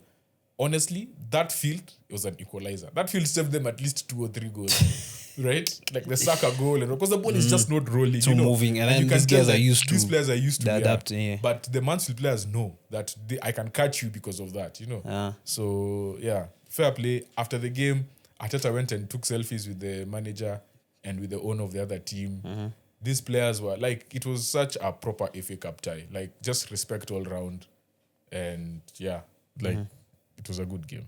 honestly, that field, it was an equalizer. That field saved them at least 2 or 3 goals, right? Like the Saka goal, because the ball is just not rolling. So moving, and then you can these tell guys are that used to- These players are used to they yeah. adapt, yeah. But the Mansfield players know that I can catch you because of that, Ah. So yeah, fair play. After the game, Arteta went and took selfies with the manager and with the owner of the other team. These players were it was such a proper FA Cup tie. Like, just respect all round, and yeah, it was a good game.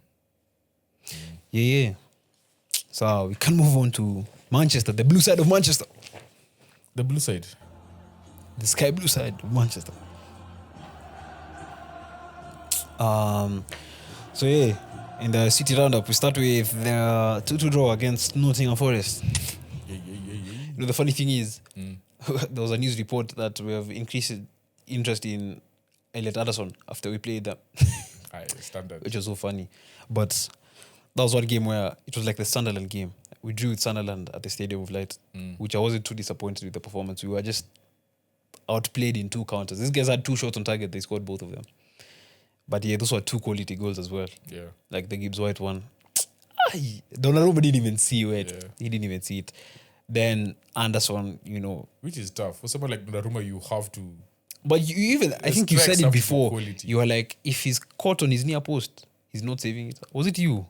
Yeah. So we can move on to Manchester, the blue side of Manchester. The blue side. The sky blue side of Manchester. So yeah, in the City roundup, we start with the 2-2 draw against Nottingham Forest. Yeah. The funny thing is, there was a news report that we have increased interest in Elliot Anderson after we played them, Standard. which was so funny. But that was one game where it was like the Sunderland game. We drew with Sunderland at the Stadium of Light, which I wasn't too disappointed with the performance. We were just outplayed in 2 counters. These guys had 2 shots on target. They scored both of them. But yeah, those were 2 quality goals as well. Yeah. Like the Gibbs White one. Donnarumma didn't even see it. Yeah. He didn't even see it. Then Anderson, Which is tough. For someone like Donnarumma, you have to... But you even, I think you strikes said it have to be before. quality. You were like, if he's caught on his near post, he's not saving it. Was it you?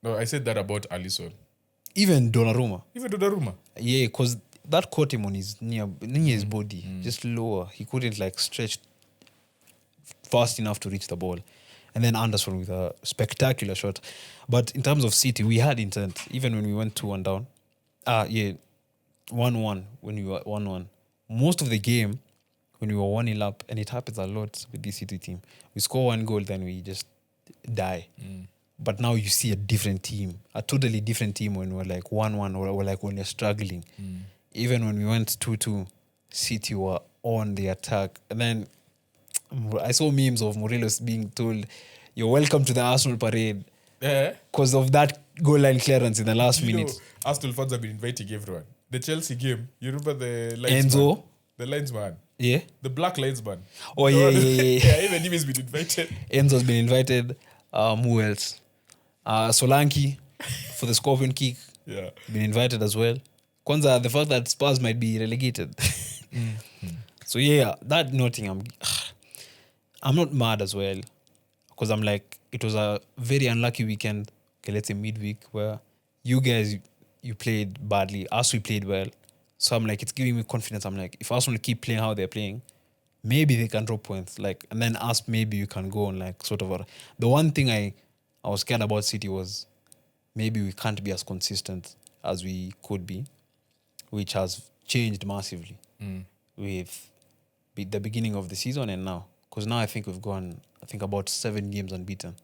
No, I said that about Alisson. Even Donnarumma. Even Donnarumma. Yeah, because that caught him on his near his body, just lower. He couldn't like stretch fast enough to reach the ball. And then Anderson with a spectacular shot. But in terms of City, we had intent. Even when we went 2-1 down. 1-1 when we were 1-1. Most of the game, when we were 1-0 up, and it happens a lot with this City team, we score one goal, then we just die. But now you see a different team, a totally different team when we're like 1-1 or like when you're struggling. Even when we went 2-2, City were on the attack. And then I saw memes of Morelos being told, "You're welcome to the Arsenal parade," because of that goal line clearance in the last minute. Arsenal fans have been inviting everyone. The Chelsea game, you remember the linesman? Enzo? The linesman. Yeah? The black linesman. Oh, yeah. Even him has been invited. Enzo's been invited. Who else? Solanke for the scorpion kick. Yeah. Been invited as well. Kwanza, the fact that Spurs might be relegated. So yeah, that Nottingham, I'm not mad as well, because I'm like, it was a very unlucky weekend, okay, let's say midweek, where you guys, you played badly, us we played well. So I'm like, it's giving me confidence. I'm like, if Arsenal keep playing how they're playing, maybe they can drop points. Like, and then us, maybe you can go on like sort of the one thing I was scared about City was maybe we can't be as consistent as we could be, which has changed massively with the beginning of the season and now. Because now I think we've gone, about 7 games unbeaten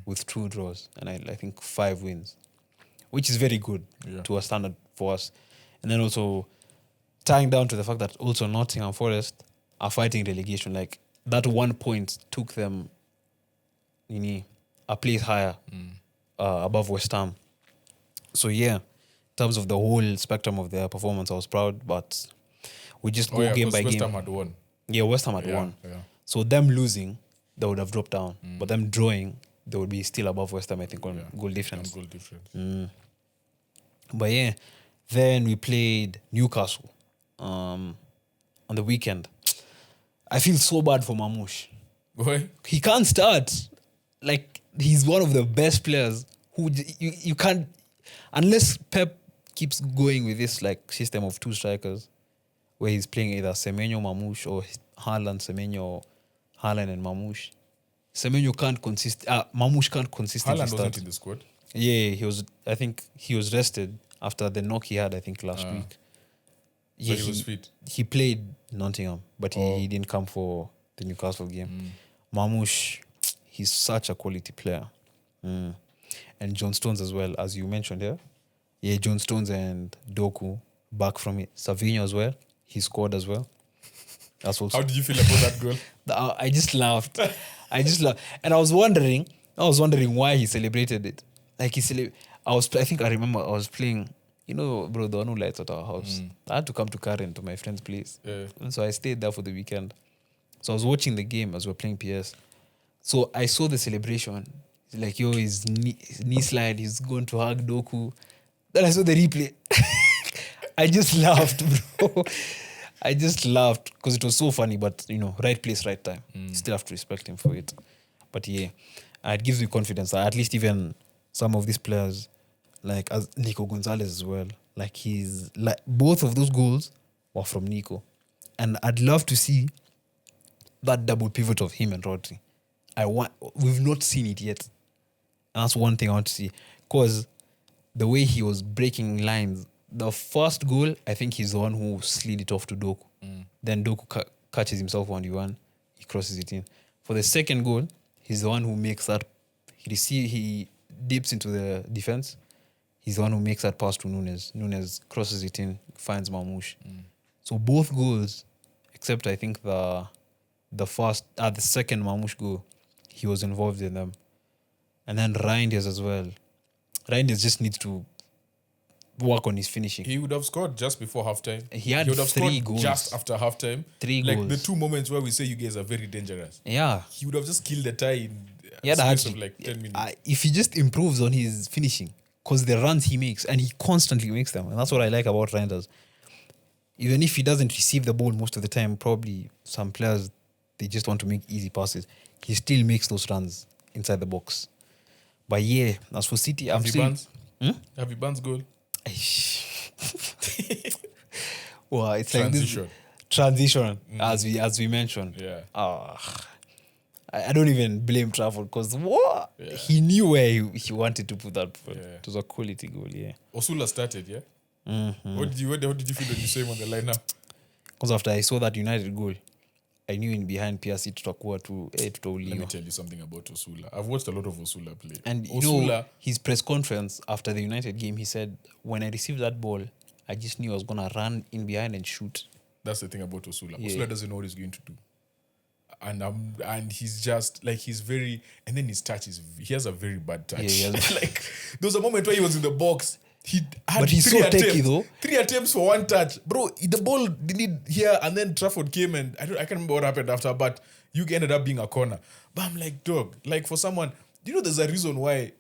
with 2 draws and I think 5 wins, which is very good to a standard for us. And then also tying down to the fact that also Nottingham Forest are fighting relegation. Like that 1 point took them a place higher above Westham. So yeah, in terms of the whole spectrum of their performance, I was proud, but we just go game by game. Westham had won. Yeah, Westham had won. Yeah. So them losing, they would have dropped down. But them drawing, they would be still above Westham, I think, on goal difference. On goal difference. But yeah, then we played Newcastle on the weekend. I feel so bad for Mamouche. Why? He can't start. Like, he's one of the best players who you can't, unless Pep keeps going with this like system of 2 strikers where he's playing either Semenyo, Mamouche, or Haaland, Semenyo, Haaland and Mamouche. Semenyo can't Mamouche can't consistently Haaland start. wasn't in the squad. Yeah, I think he was rested after the knock he had, I think, last week. Yeah, he was fit. He played Nottingham, but he didn't come for the Newcastle game. Mamouche, he's such a quality player. And John Stones as well, as you mentioned here. Yeah, John Stones and Doku back from it. Savinho as well. He scored as well. That's also. How did you feel about that goal? I just laughed. And I was wondering why he celebrated it. Like I think I remember I was playing, bro, there were no lights at our house. I had to come to Karen, to my friend's place. Yeah. And so I stayed there for the weekend. So I was watching the game as we were playing PS. So I saw the celebration. Like, his knee slide, he's going to hug Doku. Then I saw the replay. I just laughed, bro. I just laughed because it was so funny, but, right place, right time. You still have to respect him for it. But yeah, it gives me confidence that at least even some of these players, like as Nico Gonzalez as well, like both of those goals were from Nico. And I'd love to see that double pivot of him and Rodri. We've not seen it yet. And that's one thing I want to see. Because the way he was breaking lines, the first goal, I think he's the one who slid it off to Doku. Then Doku catches himself 1v1. He crosses it in. For the second goal, he's the one who makes that. He dips into the defense. He's the one who makes that pass to Nunes. Nunes crosses it in, finds Mamouche. So both goals, except I think the second Mamouche goal, he was involved in them. And then Reinders as well. Reinders just needs to work on his finishing. He would have scored just before halftime. He would have 3 scored goals just after halftime. 3 like goals. The 2 moments where we say you guys are very dangerous. Yeah. He would have just killed the tie in Yeah, space of like 10 minutes. If he just improves on his finishing, because the runs he makes, and he constantly makes them, and that's what I like about Reinders. Even if he doesn't receive the ball most of the time, probably some players, they just want to make easy passes. He still makes those runs inside the box. But yeah, as for City, I'm still... Have you Barnes goal? Well, it's Transition. like this transition, as we mentioned. Yeah. I don't even blame Trafford because he knew where he wanted to put that foot. Yeah. It was a quality goal, yeah. Osula started, yeah? What did you feel when you saw him on the lineup? Because after I saw that United goal, I knew in behind PSC tutakuwa Let me tutauliwa. tell you something about Osula. I've watched a lot of Osula play. And you Osula, know, his press conference after the United game, he said, when I received that ball, I just knew I was going to run in behind and shoot. that's the thing about Osula. Yeah. Osula doesn't know what he's going to do. And he's just like he's very, and then his touch is, he has a very bad touch. Yeah, like there was a moment where he was in the box. He had But he's three so attempts, techy though. 3 attempts for 1 touch, bro. The ball didn't here, and then Trafford came, and I can't remember what happened after, but you ended up being a corner. But I'm like, dog, like for someone, there's a reason why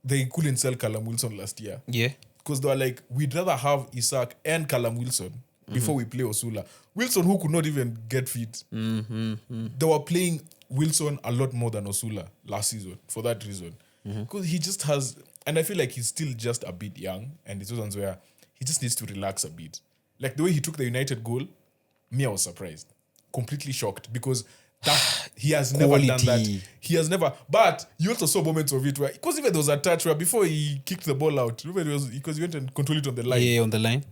they couldn't sell Callum Wilson last year. Yeah. Because they were like, we'd rather have Isaac and Callum Wilson before we play Osula. Wilson, who could not even get fit. They were playing Wilson a lot more than Osula last season for that reason. Because he just has, and I feel like he's still just a bit young, and it's ones where he just needs to relax a bit. Like the way he took the United goal, me, I was surprised. Completely shocked because that he has never done that. He has never, but you also saw moments of it where, because even there was a touch where before he kicked the ball out, remember it was because he went and controlled it on the line. Yeah, on the line.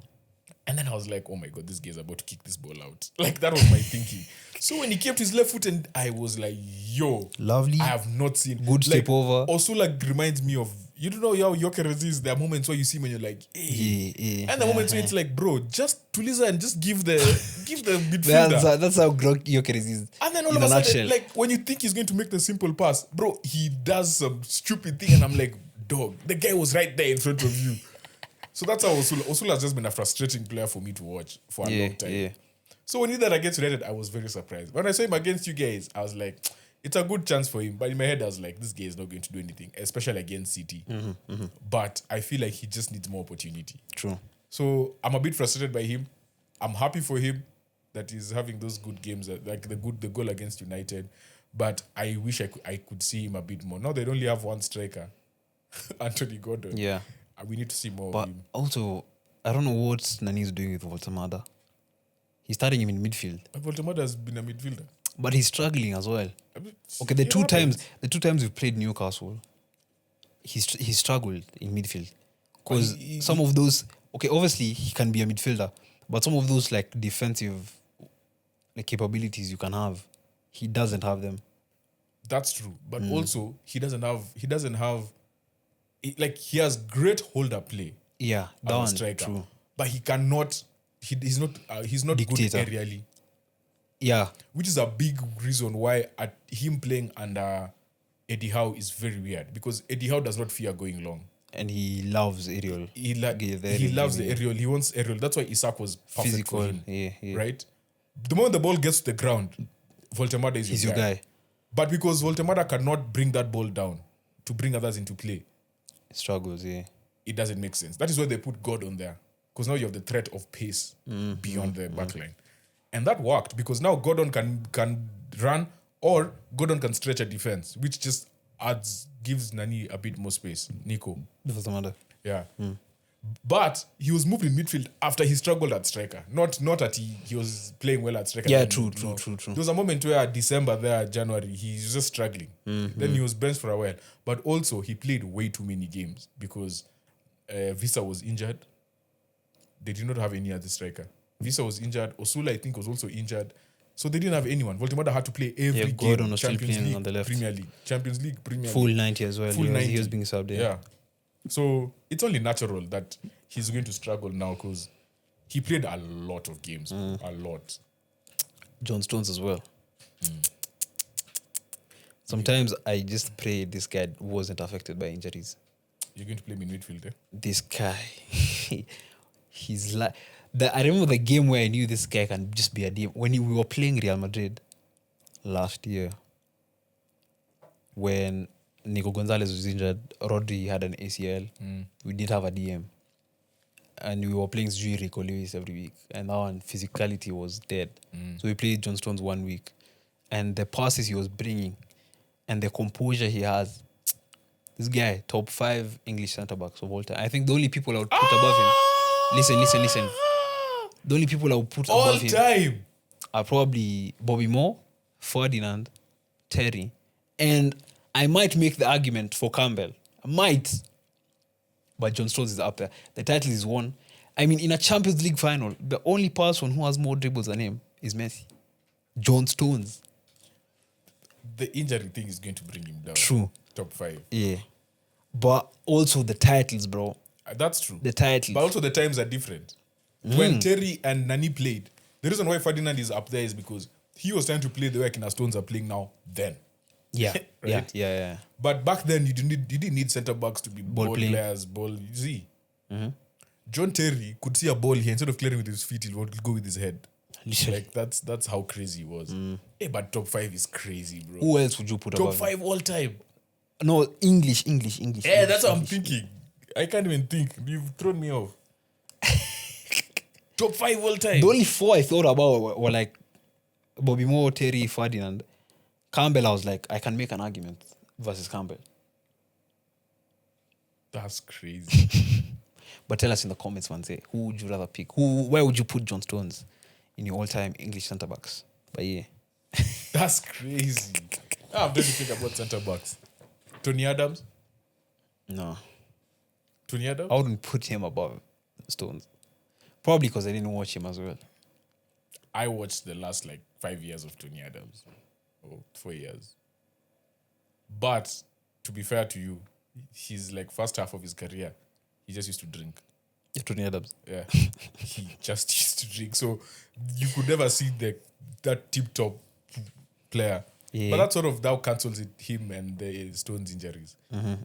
And then I was like, oh my God, this guy's about to kick this ball out. Like, that was my thinking. So when he kept his left foot, and I was like, yo. Lovely. I have not seen. Good step over. Also, like, reminds me of, you don't know how Gyökeres is. There are moments where you see him and you're like, hey. Yeah. And the moments where it's like, bro, just Tuliza and just give the midfielder. That's how Gyökeres is. And then all in of a a sudden, nutshell. like, when you think he's going to make the simple pass, bro, he does some stupid thing. And I'm like, dog, the guy was right there in front of you. So that's how Osula has just been a frustrating player for me to watch for a long time. Yeah. So when he did that against United, I was very surprised. When I saw him against you guys, I was like, it's a good chance for him. But in my head, I was like, this guy is not going to do anything, especially against City. But I feel like he just needs more opportunity. True. So I'm a bit frustrated by him. I'm happy for him that he's having those good games, like the goal against United. But I wish I could see him a bit more. Now they only have one striker, Anthony Gordon. Yeah. We need to see more But of him. also, I don't know what Nani is doing with Voltemada. He's starting him in midfield, Voltemada has been a midfielder. but he's struggling as well. I mean, Okay, the it two happens. times we've played Newcastle, he struggled in midfield because he- some of those. Okay, obviously he can be a midfielder, but some of those like defensive like capabilities you can have, he doesn't have them. That's true, but also he doesn't have. Like he has great holder play Yeah, that as a one striker, true. but he cannot. He's not good Dictator. aerially, Yeah, which is a big reason why him playing under Eddie Howe is very weird because Eddie Howe does not fear going long. and he loves aerial. He aerial loves the game, aerial. He wants aerial. That's why Isak was perfect Physical, for him. yeah. Right. The moment the ball gets to the ground, Voltemada is He's your guy. But because Voltemada cannot bring that ball down to bring others into play, Struggles, yeah. it doesn't make sense. That is why they put Gordon there. Because now you have the threat of pace beyond the backline. And that worked because now Gordon can run or Gordon can stretch a defense, which just gives Nani a bit more space. Nico. Voltemada. Yeah. But he was moved in midfield after he struggled at striker. Not at he was playing well at striker. Yeah, Then, true. There was a moment where December there, January, he's just struggling. Then he was benched for a while. But also he played way too many games because Visa was injured. They did not have any other striker. Visa was injured. Osula, I think, was also injured. So they didn't have anyone. Voltemada had to play every game. Gordon was still Champions playing League, on the left. Premier League. Champions League, Premier Full League. 90 as well. Full He 90. was being subbed in. Yeah. So it's only natural that he's going to struggle now because he played a lot of games. A lot. John Stones as well. Sometimes I just pray this guy wasn't affected by injuries. You're going to play him in midfield, eh? This guy, he's like... I remember the game where I knew this guy can just be a DM. When we were playing Real Madrid last year, when Nico Gonzalez was injured. Rodri had an ACL. We did have a DM. And we were playing Rico Lewis every week. And now physicality was dead. So we played John Stones 1 week. And the passes he was bringing and the composure he has, this guy, top 5 English centre-backs of all time. I think the only people I would put above him... Listen. The only people I would put above him... All time! Are probably Bobby Moore, Ferdinand, Terry. And I might make the argument for Campbell. I might. But John Stones is up there. The title is won. I mean, in a Champions League final, the only person who has more dribbles than him is Messi. John Stones. The injury thing is going to bring him down. True. Top 5. Yeah. But also the titles, bro. That's true. The titles. But also the times are different. When Terry and Nani played, the reason why Ferdinand is up there is because he was trying to play the way Akina Stones are playing now then. Yeah. Right? Yeah. But back then, you didn't need centre-backs to be ball playing. players, you see. John Terry could see a ball here. Instead of clearing with his feet, he'll go with his head. Literally. Like, that's how crazy he was. Hey, but top 5 is crazy, bro. Who else would you put Top above him? 5 all time. No, English. Yeah, that's what I'm thinking. I can't even think. You've thrown me off. Top 5 all time. The only 4 I thought about were like Bobby Moore, Terry, Ferdinand. Campbell, I was like, I can make an argument versus Campbell. That's crazy. But tell us in the comments, man, say, who would you rather pick? Where would you put John Stones in your all-time English centre-backs? But yeah. That's crazy. I'm trying to think about centre-backs. Tony Adams? No. Tony Adams? I wouldn't put him above Stones. Probably because I didn't watch him as well. I watched the last 5 years of Tony Adams. Or 4 years. But to be fair to you, his first half of his career, he just used to drink. Yeah, Tony Adams. Yeah. He just used to drink. So you could never see that tip-top player. Yeah. But that sort of now cancels him and the Stones injuries.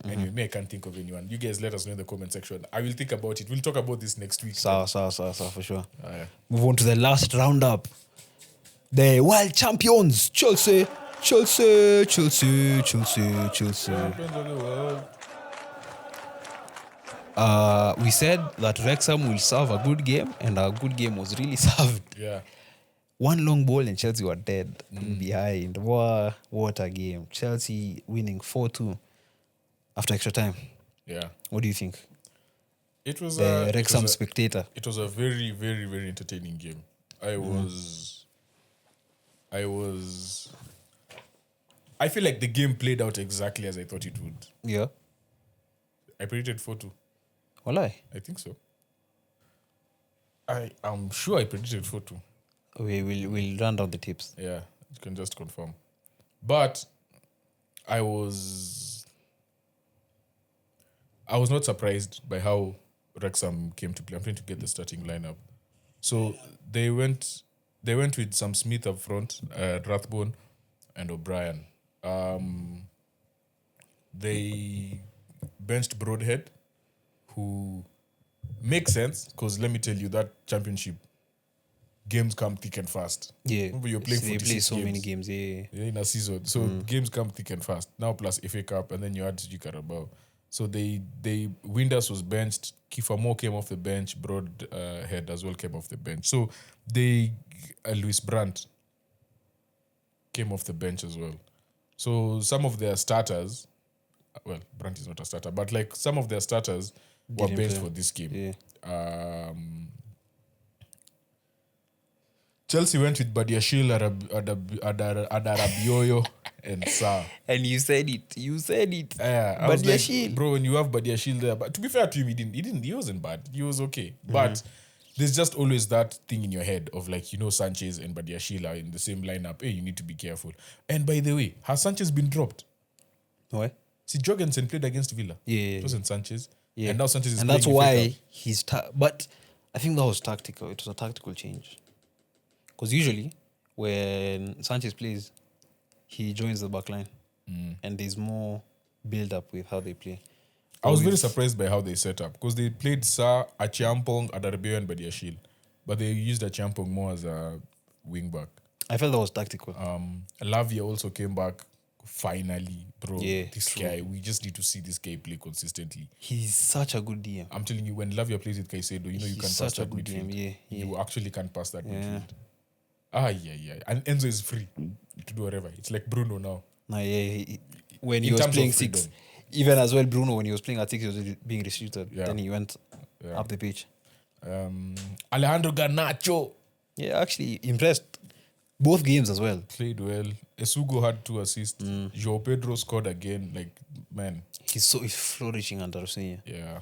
Anyway, me, I can't think of anyone. You guys let us know in the comment section. I will think about it. We'll talk about this next week. Sawa, for sure. Yeah. Move on to the last roundup. The world champions, Chelsea. Champions of the world. We said that Wrexham will serve a good game, and a good game was really served. Yeah. One long ball and Chelsea were dead behind. What a game. Chelsea winning 4-2 after extra time. Yeah. What do you think? It was The Wrexham spectator. It was a very, very, very entertaining game. I feel like the game played out exactly as I thought it would. Yeah. I predicted 4-2. Walai. I think so. I'm sure I predicted 4-2. We'll run down the tips. Yeah, you can just confirm. But I was not surprised by how Wrexham came to play. I'm trying to get the starting lineup. So they went with Sam Smith up front, Rathbone, and O'Brien. They benched Broadhead, who makes sense because let me tell you, that championship games come thick and fast. Yeah. Remember you're playing 46 play so games. many games, yeah. In a season. So games come thick and fast. Now plus FA Cup, and then you add G Carabao. So they Winders was benched. Kiefer Moore came off the bench. Broadhead as well came off the bench. So Luis Brandt came off the bench as well. So some of their starters, well, Brandt is not a starter, but some of their starters were Didn't benched play. for this game. Yeah. Chelsea went with Badiashile, Adarabioyo, and Sa. And you said it. Yeah, I was like, Badiashile. bro, when you have Badiashile there, but to be fair to him, he wasn't bad. He was okay. But there's just always that thing in your head of Sanchez and Badiashile are in the same lineup. Hey, you need to be careful. And by the way, has Sanchez been dropped? What? See, Jorgensen played against Villa. Yeah. It wasn't Sanchez. Yeah. And now Sanchez is and playing that's in FA why Cup. he's but I think that was tactical. It was a tactical change. Because usually when Sanchez plays, he joins the back line. And there's more build up with how they play. I was very surprised by how they set up because they played Sa, Achiampong, Adarabioyo, and Badiashile. But they used Achiampong more as a wing back. I felt that was tactical. Lavia also came back finally, bro, Yeah, this true. guy, we just need to see this guy play consistently. He's such a good DM. I'm telling you, when Lavia plays with Caicedo, you know you He's can pass such a that good midfield. DM, yeah. You actually can pass that Yeah. midfield. Yeah. And Enzo is free to do whatever. It's like Bruno now. Nah, yeah, when he In was terms playing of 6, freedom. even as well, Bruno, when he was playing at 6, he was being restricted. Yeah. Then he went Yeah. up the pitch. Alejandro Garnacho Yeah, actually impressed. Both games as well. played well. Esugo had 2 assists. Joao Pedro scored again. Like, man, He's flourishing under Rosinha. yeah.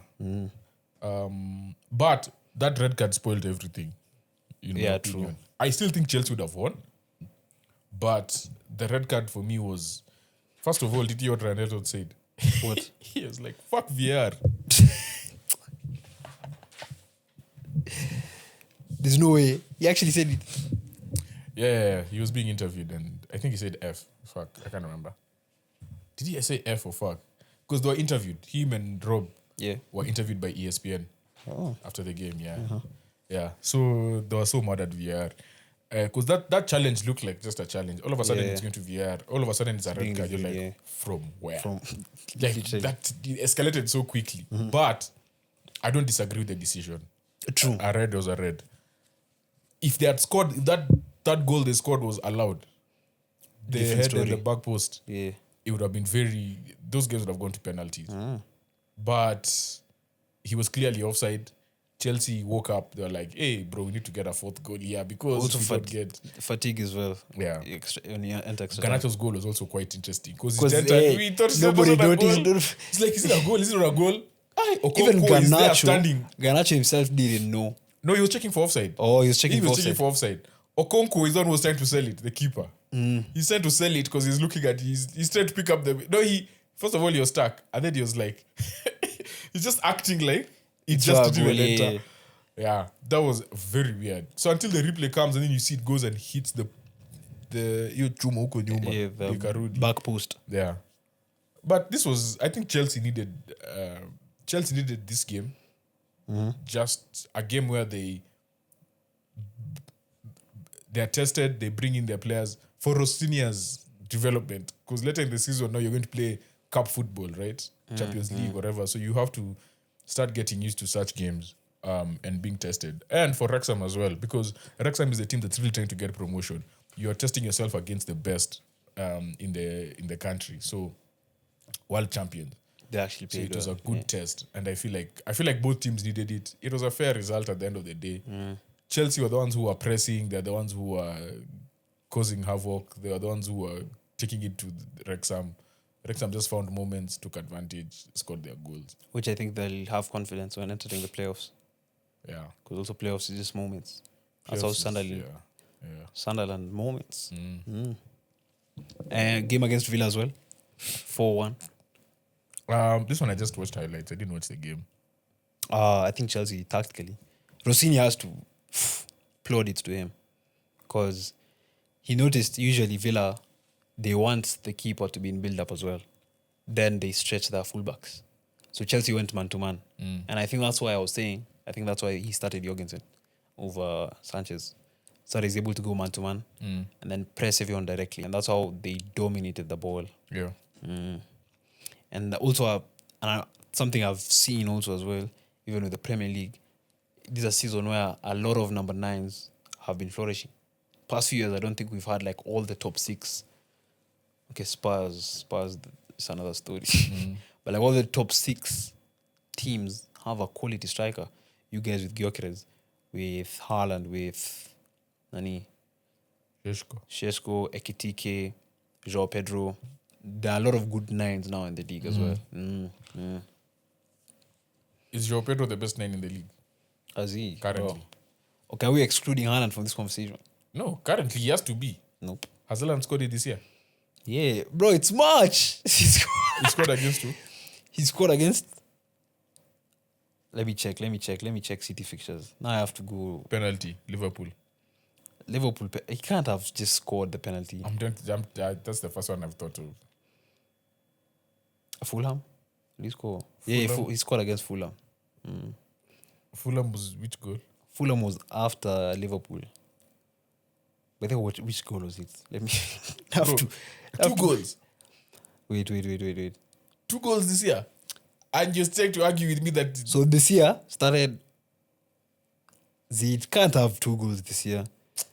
But that red card spoiled everything. In my Yeah, opinion. true. I still think Chelsea would have won. But the red card for me was, first of all, did you hear what Ranello said? What? He was like, fuck VR. There's no way. He actually said it. Yeah, he was being interviewed and I think he said F. Fuck, I can't remember. Did he say F or fuck? Because they were interviewed. Him and Rob Yeah. were interviewed by ESPN Oh. after the game, yeah. Yeah, so they were so mad at VR. Because that challenge looked like just a challenge. All of a sudden Yeah. it's going to VR. All of a sudden it's a red being card. You're like, reviewed, yeah. from where? From like, literally. that it escalated so quickly. But I don't disagree with the decision. True. A red was a red. If they had scored, if that goal they scored was allowed, the Different head and story. the back post, Yeah. it would have been those games would have gone to penalties. But he was clearly offside. Chelsea woke up. They were like, hey, bro, we need to get a 4th goal here because Also we don't get... fatigue as well. Yeah. When you enter extra time. Garnacho's goal was also quite interesting because Hey, we thought nobody it was not a noticed. goal. It's like, is it a goal? Is it not a goal? Even Okonkwo is there standing. Garnacho himself didn't know. No, he was checking for offside. Oh, he was checking He was for checking offside. for offside. Okonkwo is the one who was trying to sell it, the keeper. He's trying to sell it because he's looking at he's trying to pick up the... No, first of all, he was stuck. And then he was like... he's just acting like it just didn't even enter. Yeah, that was very weird. So until the replay comes and then you see it goes and hits the chuma huko nyuma, ikarudi. Back post. Yeah. But this was... I think Chelsea needed this game. Just a game where they are tested, they bring in their players for Rossinia's development. Because later in the season, now you're going to play cup football, right? Champions League, whatever. So you have to start getting used to such games and being tested. And for Wrexham as well, because Wrexham is the team that's really trying to get promotion. You're testing yourself against the best in the country. So world champions. They actually So played it was a well. good test, and I feel like both teams needed it. It was a fair result at the end of the day. Chelsea were the ones who were pressing. They're the ones who were causing havoc. They were the ones who were taking it to Wrexham. Wrexham just found moments, took advantage, scored their goals. Which I think they'll have confidence when entering the playoffs. Yeah, Because also playoffs is just moments. That's Playoffs how is- Sunderland. Yeah. Sunderland moments. And game against Villa as well. 4-1. This one I just watched highlights. I didn't watch the game. I think Chelsea tactically. Rossini has to plaudits to him. Because he noticed usually Villa, they want the keeper to be in build-up as well. Then they stretch their fullbacks. So Chelsea went man-to-man. And I think that's why I was saying, I think that's why he started Jorgensen over Sanchez. So he's able to go man-to-man and then press everyone directly. And that's how they dominated the ball. Yeah. And also, something I've seen also as well, even with the Premier League, this is a season where a lot of number 9s have been flourishing. Past few years, I don't think we've had like all the top 6. Okay, Spurs is another story. But like all the top 6 teams have a quality striker. You guys with Gyökeres, with Haaland, with Nani, Šeško, Ekitike, João Pedro. There are a lot of good 9s now in the league as well. Is João Pedro the best 9 in the league? As he Currently. Okay, are we excluding Haaland from this conversation? No, currently he has to be. Nope. Has Haaland scored it this year? Yeah, bro, it's March. He scored against who? He scored against. Let me check City fixtures. Now I have to go. Penalty, Liverpool. Liverpool. He can't have just scored the penalty. That's the first one I've thought of. Fulham? Did he score? Yeah, Fulham. he scored against Fulham. Fulham was which goal? Fulham was after Liverpool. But then which goal was it? Let me have Bro, to. Two goals. Wait. 2 goals this year. And you're trying to argue with me that So this year started. It can't have 2 goals this year.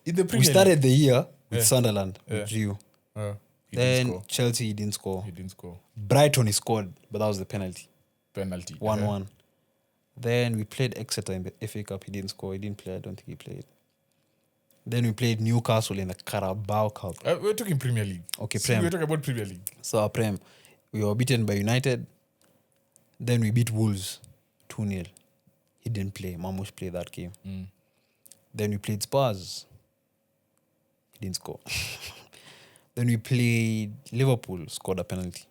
in the We Premier started the year with Sunderland, Yeah. with you. League, he Then didn't score. Chelsea he didn't score. He didn't score. Brighton he scored, but that was the penalty. Penalty. 1-1. Then we played Exeter in the FA Cup. He didn't score. He didn't play. I don't think he played. Then we played Newcastle in the Carabao Cup. We're talking Premier League. Okay, See, Prem. we're talking about Premier League. So our Prem, we were beaten by United. Then we beat Wolves 2-0. He didn't play. Mamush played that game. Then we played Spurs. He didn't score. Then we played Liverpool, scored a penalty.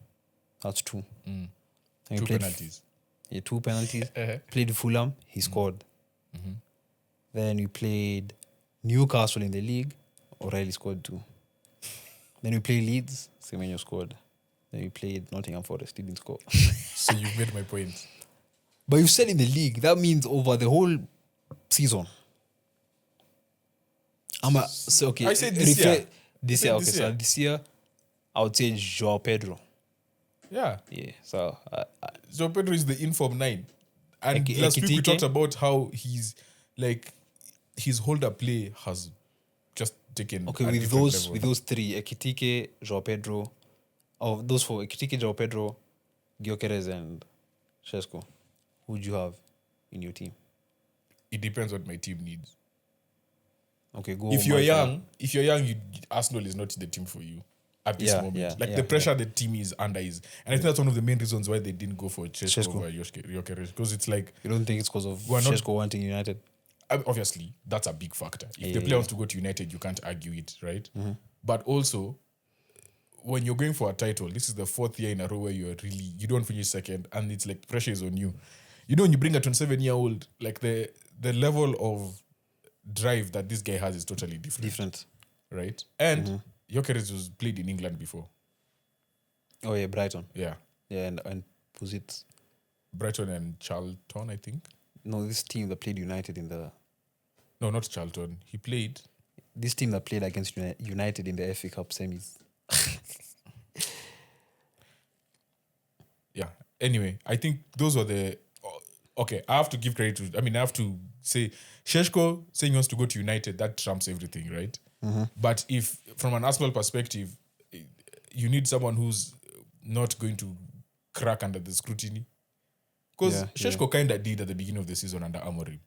That's 2. Then we 2 played penalties. 2 penalties. Uh-huh. Played Fulham, he scored. Then we played Newcastle in the league. O'Reilly scored 2. Then we played Leeds, Semenyo scored. Then we played Nottingham Forest, he didn't score. So you've made my point. But you said in the league, that means over the whole season. Okay. I said this year. This I said year, okay. this So year. this year, I would say Joao Pedro. Yeah. Yeah. So So Pedro is the inform 9. And last week we Ekitike. talked about how he's like his holder play has just taken okay, a with different those level. with those 3, Ekitike, Joao Pedro, of those 4, Ekitike, Joao Pedro, Gyökeres, and Šeško, who would you have in your team? It depends what my team needs. Okay, go. If you're Malcolm. young, Arsenal is not the team for you at this moment. The pressure the team is under is, and I think that's one of the main reasons why they didn't go for Šeško Šeško. over Gyökeres, because it's like You don't think it's because of We're not- Šeško wanting United? obviously that's a big factor. If the Yeah. player wants to go to United, you can't argue it, right? But also, when you're going for a title, this is the 4th year in a row where you don't finish second, and it's like pressure is on you. You know, when you bring a 27-year-old, like the level of drive that this guy has is totally different. Right? And Gyökeres was played in England before. Oh yeah, Brighton. Yeah. Yeah, and was it? Brighton and Charlton, I think. No, this team that played United in the. No, not Charlton. He played. This team that played against United in the FA Cup semis. Yeah. Anyway, I think those were the. Okay, I have to give credit to. I have to say, Šeško saying he wants to go to United, that trumps everything, right? But if, from an Arsenal perspective, you need someone who's not going to crack under the scrutiny. Because Šeško kind of did at the beginning of the season under Amorim.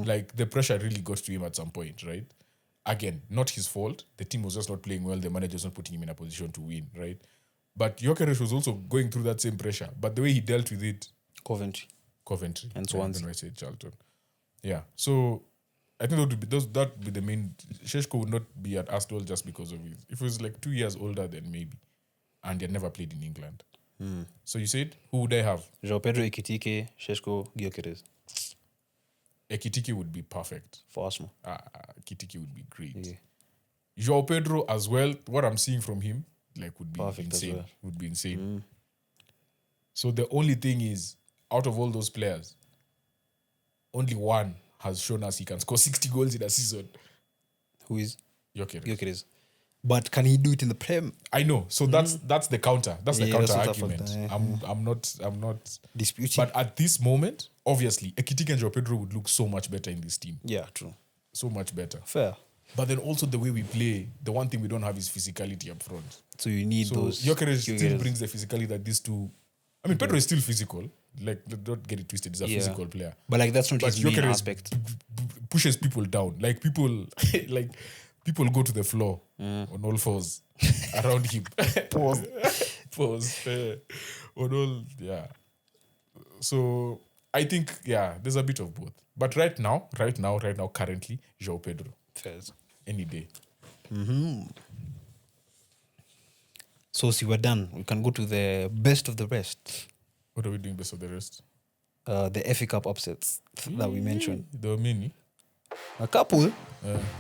Like, the pressure really got to him at some point, right? Again, not his fault. The team was just not playing well. The manager was not putting him in a position to win, right? But Gyökeres was also going through that same pressure. But the way he dealt with it, Coventry. I And Swansea. don't know why I said Charlton. Yeah. So I think that would be the main. Šeško would not be at Arsenal just because of it. If he was like 2 years older, then maybe. And he had never played in England. So you said, who would I have? Joao Pedro, Ekitike, Šeško, Gyökeres Ekitike would be perfect. for Arsenal. Ekitike would be great. Yeah. Joao Pedro as well. What I'm seeing from him, like, would be Perfect as insane. well. Would be insane. So the only thing is, out of all those players, only one has shown us he can score 60 goals in a season. Who is Gyökeres. Gyökeres? But can he do it in the Prem? I know. So that's the counter. That's the Yeah, counter that's what I argument. thought, I'm not Disputing. But at this moment, obviously, Ekitike and Joao Pedro would look so much better in this team. Yeah, true. So much better. Fair. But then also the way we play, the one thing we don't have is physicality up front. So you need So those. Gyökeres still Gyökeres. brings the physicality that these two. Pedro is still physical. Like, don't get it twisted. He's a Yeah. physical player. But like that's not But his main Gyökeres aspect. pushes people down. Like, people, like people go to the floor on all fours around him. Pause. On all, yeah. So I think, yeah, there's a bit of both. But right now, currently, Joao Pedro. Fairs. Any day. So see, we're done. We can go to the best of the rest. What are we doing best of the rest? The FA Cup upsets that we mentioned. There were many. A couple.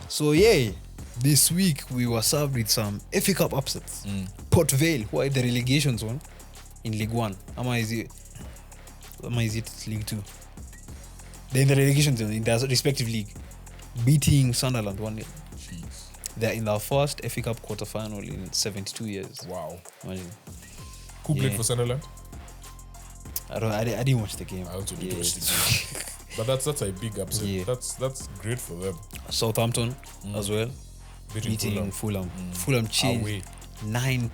So yay. This week we were served with some FA Cup upsets. Port Vale, who are the relegation zone in League 1. Ama is it League 2? They're in the relegation zone in their respective league. Beating Sunderland 1-0. Jeez. They're in their first FA Cup quarterfinal in 72 years. Wow. Imagine. Who played for Sunderland? I didn't watch the game. I also didn't watch the game. But that's a big upset. Yeah. That's great for them. Southampton as well. Beating Fulham. Fulham changed Away. 9.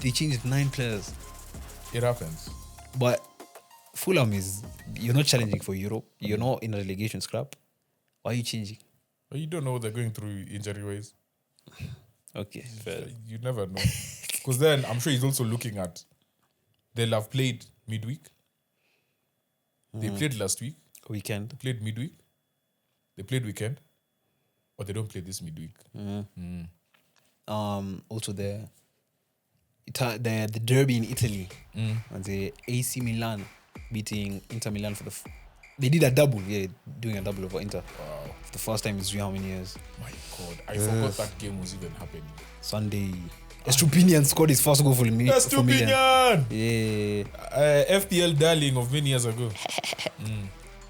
They changed 9 players. It happens. But Fulham you're not challenging for Europe. You're not in a relegation scrap. Why are you changing? But you don't know what they're going through injury-wise. Okay, fair. You never know. Because then I'm sure he's also looking at they'll have played midweek. They played last week. Weekend. They played midweek. They played weekend. Or they don't play this midweek. Also the derby in Italy. And the AC Milan beating Inter Milan for they did a double. Yeah, doing a double over Inter. Wow. For the first time in how many years? My God. I forgot that game was even happening. Sunday. Estupinian scored his first goal for me. Estupinian! Yeah. FPL darling of many years ago.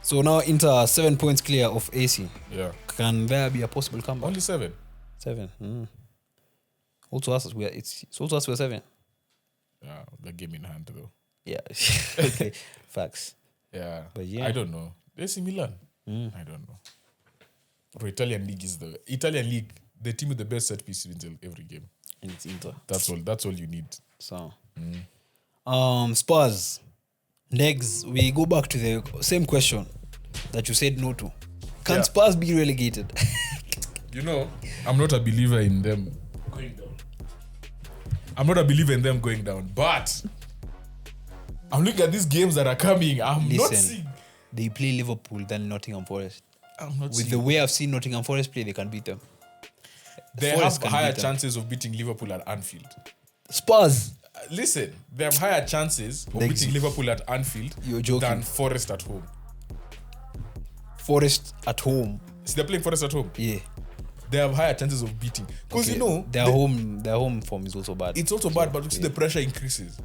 So now Inter 7 points clear of AC. Yeah. Can there be a possible comeback? Only 7. 7. Also us it's also us we're 7. Yeah, the game in hand though. Yeah. Okay. Facts. Yeah. But yeah. I don't know. AC Milan. I don't know. Bro, Italian league is the team with the best set pieces in every game. And it's Inter. That's all you need. So Spurs. Next, we go back to the same question that you said no to. Can Spurs be relegated? You know, I'm not a believer in them going down. But I'm looking at these games that are coming. I'm not seeing. They play Liverpool than Nottingham Forest. I'm not With seeing. the way I've seen Nottingham Forest play, they can beat them. They Forest have can higher beat them. chances of beating Liverpool at Anfield. Spurs. Listen, they have higher chances of Like- beating Liverpool at Anfield You're joking. than Forest at home. Forest at home. See, they're playing Forest at home. Yeah. They have higher chances of beating. Because, you know, their home form is also bad. it's also bad, but you see the pressure increases.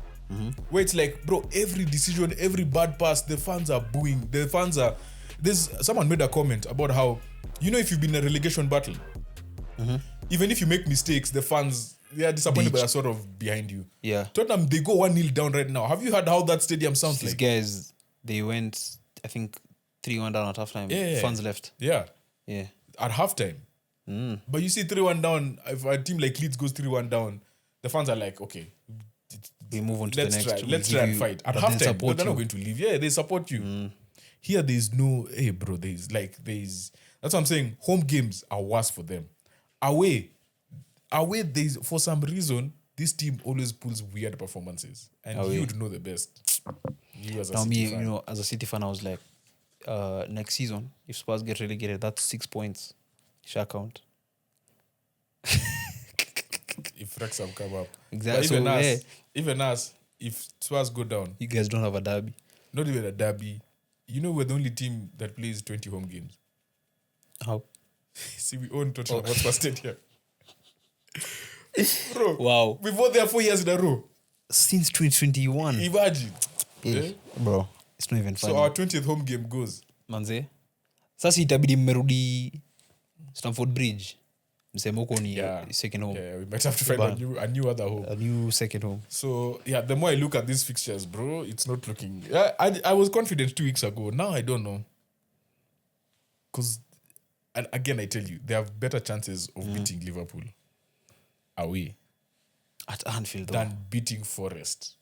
Where it's like, bro, every decision, every bad pass, the fans are booing. Someone made a comment about how, you know, if you've been in a relegation battle, even if you make mistakes, the fans, they are disappointed, but are sort of behind you. Yeah. Tottenham, they go 1-0 down right now. Have you heard how that stadium sounds These like? guys, they went, I think, 3-1 down at halftime. Yeah. Fans left. Yeah. Yeah. At halftime. But you see 3-1 down, if a team like Leeds goes 3-1 down, the fans are like, okay, We move on to the next. let's try and fight. At but they'll halftime, support they're not you. going to leave. Yeah, they support you. Here, there's no, hey, bro, that's what I'm saying. Home games are worse for them. Away, there's, for some reason, this team always pulls weird performances. And you'd know the best. You as a Now, City fan. you know, as a City fan, I was like, next season, if Spurs get relegated, that's 6 points. Shall count. If Wrexham come up. Exactly. But even us, if Spurs go down, You guys don't have a derby. not even a derby, you know we're the only team that plays 20 home games. How? See, we own Tottenham Hotspur Stadium. Bro, Wow. we've won there 4 years in a row. Since 2021. Imagine. Yeah. Bro, it's not even funny. So our 20th home game goes. Manze. Sasa itabidi mmerudi Stamford Bridge. Msemo huko ni second home. Yeah, we might have to find a new other home. A new second home. So, yeah, the more I look at these fixtures, bro, it's not looking... I was confident 2 weeks ago. Now I don't know. Because, and again, I tell you, they have better chances of beating Liverpool away At Anfield, though. than beating Forest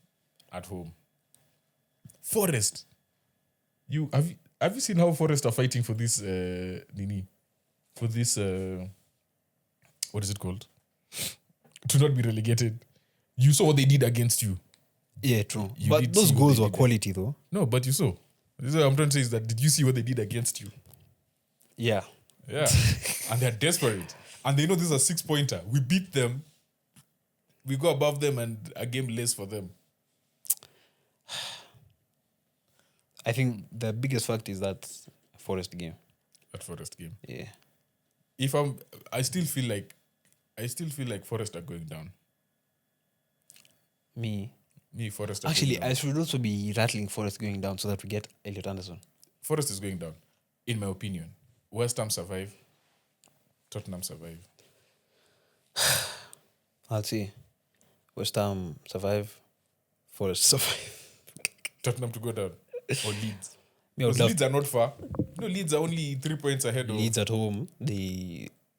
at home. Forest. Have you seen how Forest are fighting for this for this what is it called? To not be relegated. You saw what they did against you. Yeah, true. You But did those see what goals they were did. quality, though. No, but you saw. This is what I'm trying to say is that did you see what they did against you? Yeah. Yeah. And they're desperate. And they know this is a 6-pointer. We beat them. We go above them and a game less for them. I think the biggest fact is that Forest game. That Forest game. Yeah. I still feel like Forest are going down. Me, Forest are actually, going down. I should also be rattling Forest going down so that we get Elliot Anderson. Forest is going down, in my opinion. Westham survive. Tottenham survive. I'll see. West Ham survive. Forest survive. Tottenham to go down or Leeds. Me, I would Because love Leeds are not far. No, Leeds are only 3 points ahead of Leeds at home.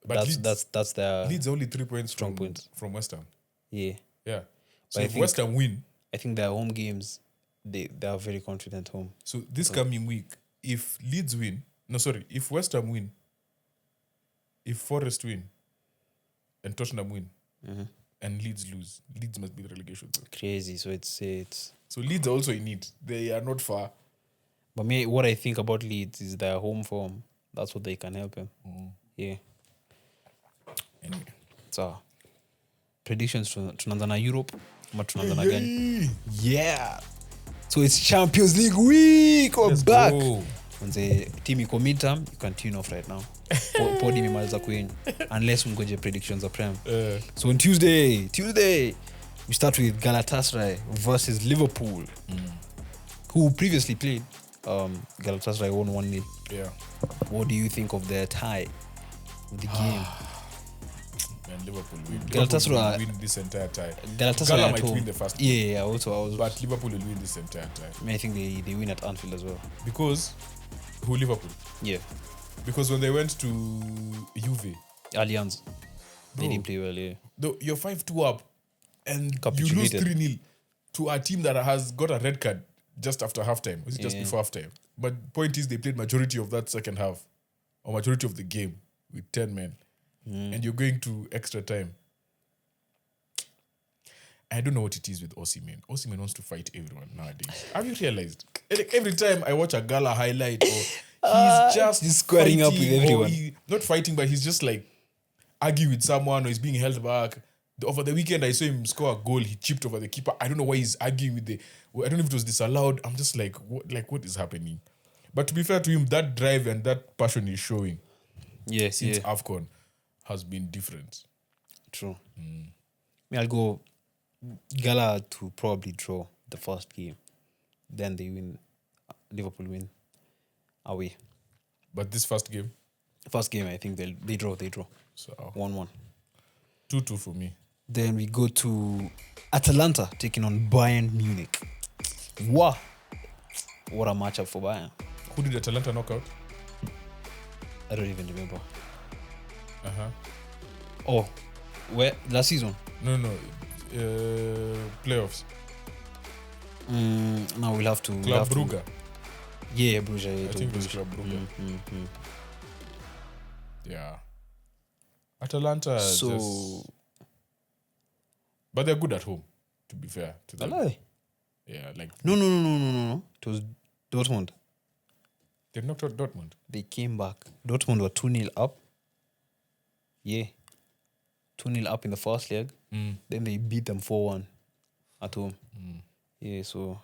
But That's their Leeds are only 3 points strong points. from Westham. Yeah. Yeah. So But I if think- West Ham win, I think their home games they are very confident home. so this coming week, if Leeds win, if West Ham win, if Forest win, and Tottenham win, and Leeds lose, Leeds must be the relegation zone. Crazy. So it's So Leeds are also in it. They are not far. but me what I think about Leeds is their home form. That's what they can help them. Yeah. Anyway. So predictions tunaanza na Europe ama tunaanza na gani? Yeah. So it's Champions League week. We're Let's back. go. Once team iko midterm, you can tune off right now. Podi imemaliza kwenyu unless mngoje predictions za Prem. So on Tuesday, we start with Galatasaray versus Liverpool, who previously played. Galatasaray won 1-0. Yeah. What do you think of their tie of the game? And Liverpool win. Galatasaray- Liverpool will win this entire tie. Galatasaray Gala at might home. win the first Yeah. Also, I was. But Liverpool will win this entire tie. I think they win at Anfield as well. Because who Liverpool? Yeah. Because when they went to Juve, Allianz. They Bro. didn't play well. Yeah. you're 5-2 up and you lose Capitulated. 3-0 to a team that has got a red card just after halftime. Was it just Yeah. before halftime? But point is, they played majority of that second half or majority of the game with 10 men. And you're going to extra time. I don't know what it is with Osimhen. Osimhen wants to fight everyone nowadays. Have you realized? Like, every time I watch a Gala highlight, or he's just he's squaring up with fighting, or everyone. not fighting, but he's just like arguing with someone, or he's being held back. Over the weekend, I saw him score a goal. He chipped over the keeper. I don't know why he's arguing with I don't know if it was disallowed. I'm just like, what is happening? But to be fair to him, that drive and that passion he's showing Yes. since Yeah. AFCON has been different. True. Me, I'll go Gala to probably draw the first game. Then they win. Liverpool win away. But this first game, First game, I think they draw. so 1-1. 2-2 for me. Then we go to Atalanta taking on Bayern Munich. Wow. What a matchup for Bayern. Who did Atalanta knock out? I don't even remember. Uh-huh. Oh, where? Last season? No. Playoffs. Now we'll have to... Club Brugge. Yeah, Brugge. I think it was Club Brugge. Yeah. Atalanta So... But they're good at home, to be fair to them. Alay. Yeah, like No. It was Dortmund. they knocked out Dortmund. They came back. Dortmund were 2-0 up. Yeah. 2-0 up in the first leg. Then they beat them 4-1 at home. Yeah, so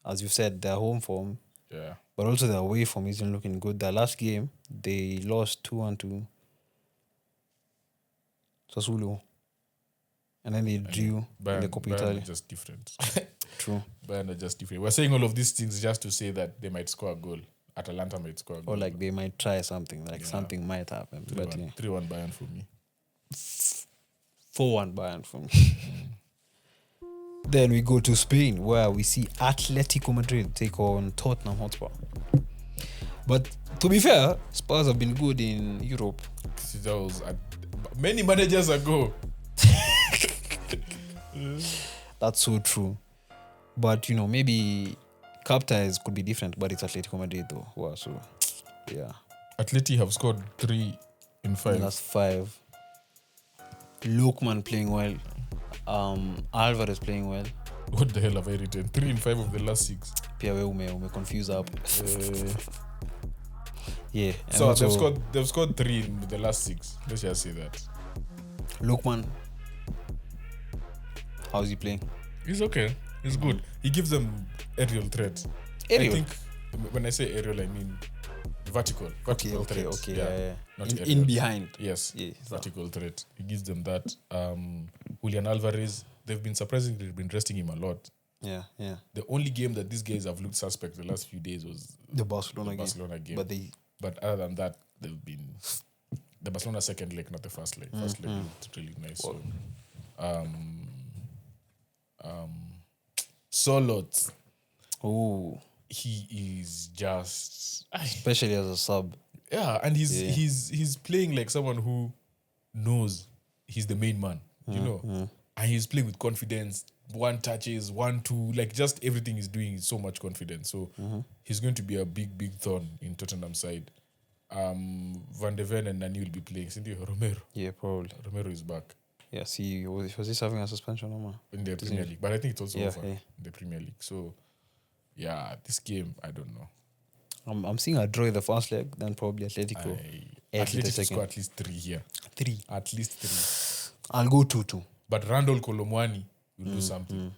as you said, their home form, Yeah. but also their away form isn't looking good. Their last game, they lost 2-1 to Sassuolo. And then they drew in the Coppa Bayern Italia. are just different. True. Bayern are just different. We're saying all of these things just to say that they might score a goal. Atalanta might score a goal. Or like they might try something. Like something might happen. But 3-1, yeah. 3-1 Bayern for me. 4-1 Bayern for me. Then we go to Spain, where we see Atletico Madrid take on Tottenham Hotspur. But to be fair, Spurs have been good in Europe. See, that was many managers ago. That's so true. But, maybe cup ties could be different, but it's Atletico Madrid though. Wow, so, yeah. Atleti have scored 3 in 5. Last 5. Lookman playing well. Alvarez playing well. What the hell have I written? 3 in 5 of the last 6. Pia we ume confuse up. Yeah. and So also they've scored 3 in the last 6. Let's just say that. Lookman. How's he playing? He's okay. He's good. He gives them aerial threat. Aerial? I think when I say aerial, I mean vertical. Vertical threat. Okay. Yeah. Not In aerial. behind. Yes. Yeah, so- Vertical threat. He gives them that. Julian Alvarez, they've been resting him a lot. Yeah. The only game that these guys have looked suspect the last few days was The Barcelona game. But But other than that, they've been the Barcelona second leg, not the first leg. First leg looked really nice. So, Solot. Oh, He is just especially as a sub. yeah, and he's playing like someone who knows he's the main man, you know, and he's playing with confidence. One touches, 1-2, like just everything he's doing is so much confidence. So he's going to be a big thorn in Tottenham side. Van de Ven and Nani will be playing. Cindy Romero. Yeah, probably. Romero is back Yeah, see, was he having a suspension or not? in the Premier League, but I think it's also over yeah. in the Premier League. So yeah, this game I don't know. I'm seeing a draw in the first leg, then probably Atletico. Atletico score at least 3 here. 3. At least 3. I'll go 2-2. But Randall Kolomwani will do something.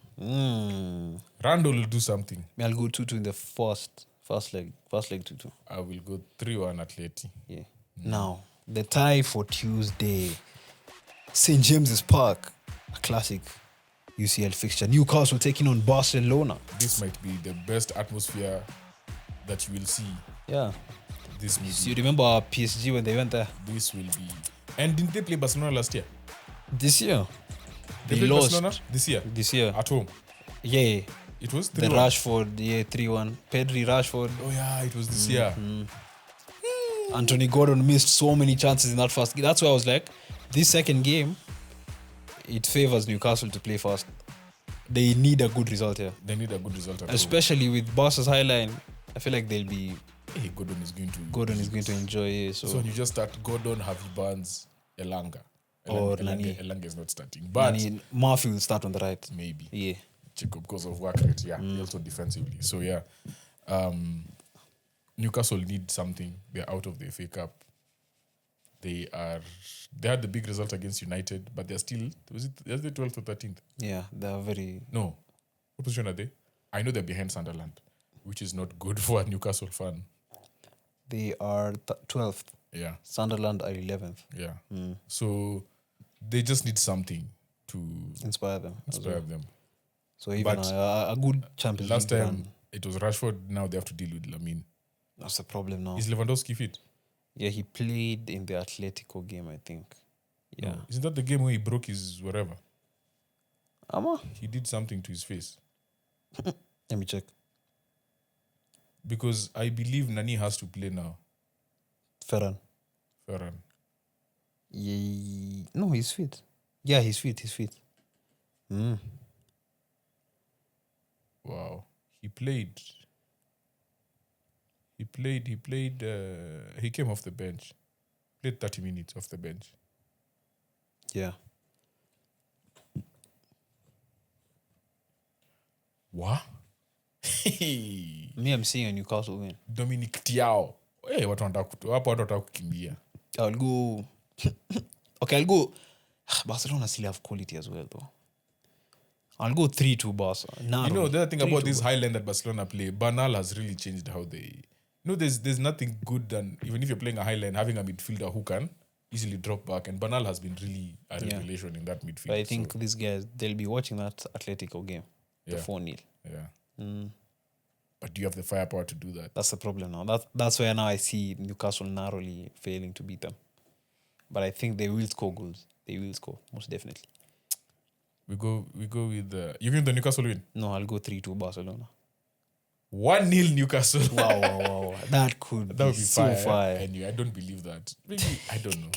Randall will do something. I'll go 2-2 in the first leg. First leg 2-2. I will go 3-1 Atleti. Yeah. Now, the tie for Tuesday. St. James's Park. A classic UCL fixture. Newcastle taking on Barcelona. This might be the best atmosphere that you will see. Yeah. This will So you be, remember PSG when they went there? this will be. And didn't they play Barcelona last year? This year. They played lost. Barcelona this year This year. at home. Yeah. It was The 3-1. Rashford, 3-1. Pedri, Rashford. Oh yeah, it was this year. Anthony Gordon missed so many chances in that first game. That's why I was like, this second game, it favors Newcastle to play fast. They need a good result here. They need a good result at home. Especially with Barca's high line. I feel like they'll be... Hey, Gordon is going to enjoy it. So So, when you just start Gordon, Javi Barnes, Elanga. Or Nani. Elanga is not starting. But Murphy will start on the right. maybe. Yeah. Jacob because of work rate. Yeah, also defensively. So yeah, Newcastle need something. They're out of the FA Cup. They had the big result against United, but they're still was it 12th or 13th? Yeah, they're very... No. What position are they? I know they're behind Sunderland, which is not good for a Newcastle fan. They are 12th. Yeah. Sunderland are 11th. Yeah. So they just need something to Inspire them. as inspire well. them. So even But a good Champions Last League time run. it was Rashford. Now they have to deal with Lamine. That's the problem now. Is Lewandowski fit? Yeah, he played in the Atletico game, I think. Yeah. No. Isn't that the game where he broke his whatever? Ama? He did something to his face. Let me check. Because I believe Nani has to play now. Ferran. Yeah. No, he's fit. Yeah, he's fit. Wow. He played. He came off the bench. Played 30 minutes off the bench. Yeah. What? Me, I'm seeing a Newcastle win. Dominic Thiaw. Hey, watu wanataka kukimbia. I'll go... Okay, I'll go... Barcelona still have quality as well, though. I'll go 3-2 Barca. Nah, You know, the other thing about 3-2. this highland that Barcelona play, Bernal has really changed how they... You know, there's nothing good than, even if you're playing a highland, having a midfielder who can easily drop back. And Bernal has been really a revelation in that midfield. But I think these guys, they'll be watching that Atletico game. The Yeah. 4-0. Yeah. But do you have the firepower to do that? That's the problem now. That's where now I see Newcastle narrowly failing to beat them. But I think they will score goals. They will score, most definitely. We go with the... You think the Newcastle win? No, I'll go 3-2 Barcelona. 1-0 Newcastle. Wow. That could That would be so fire. Anyway, I don't believe that. Maybe, I don't know.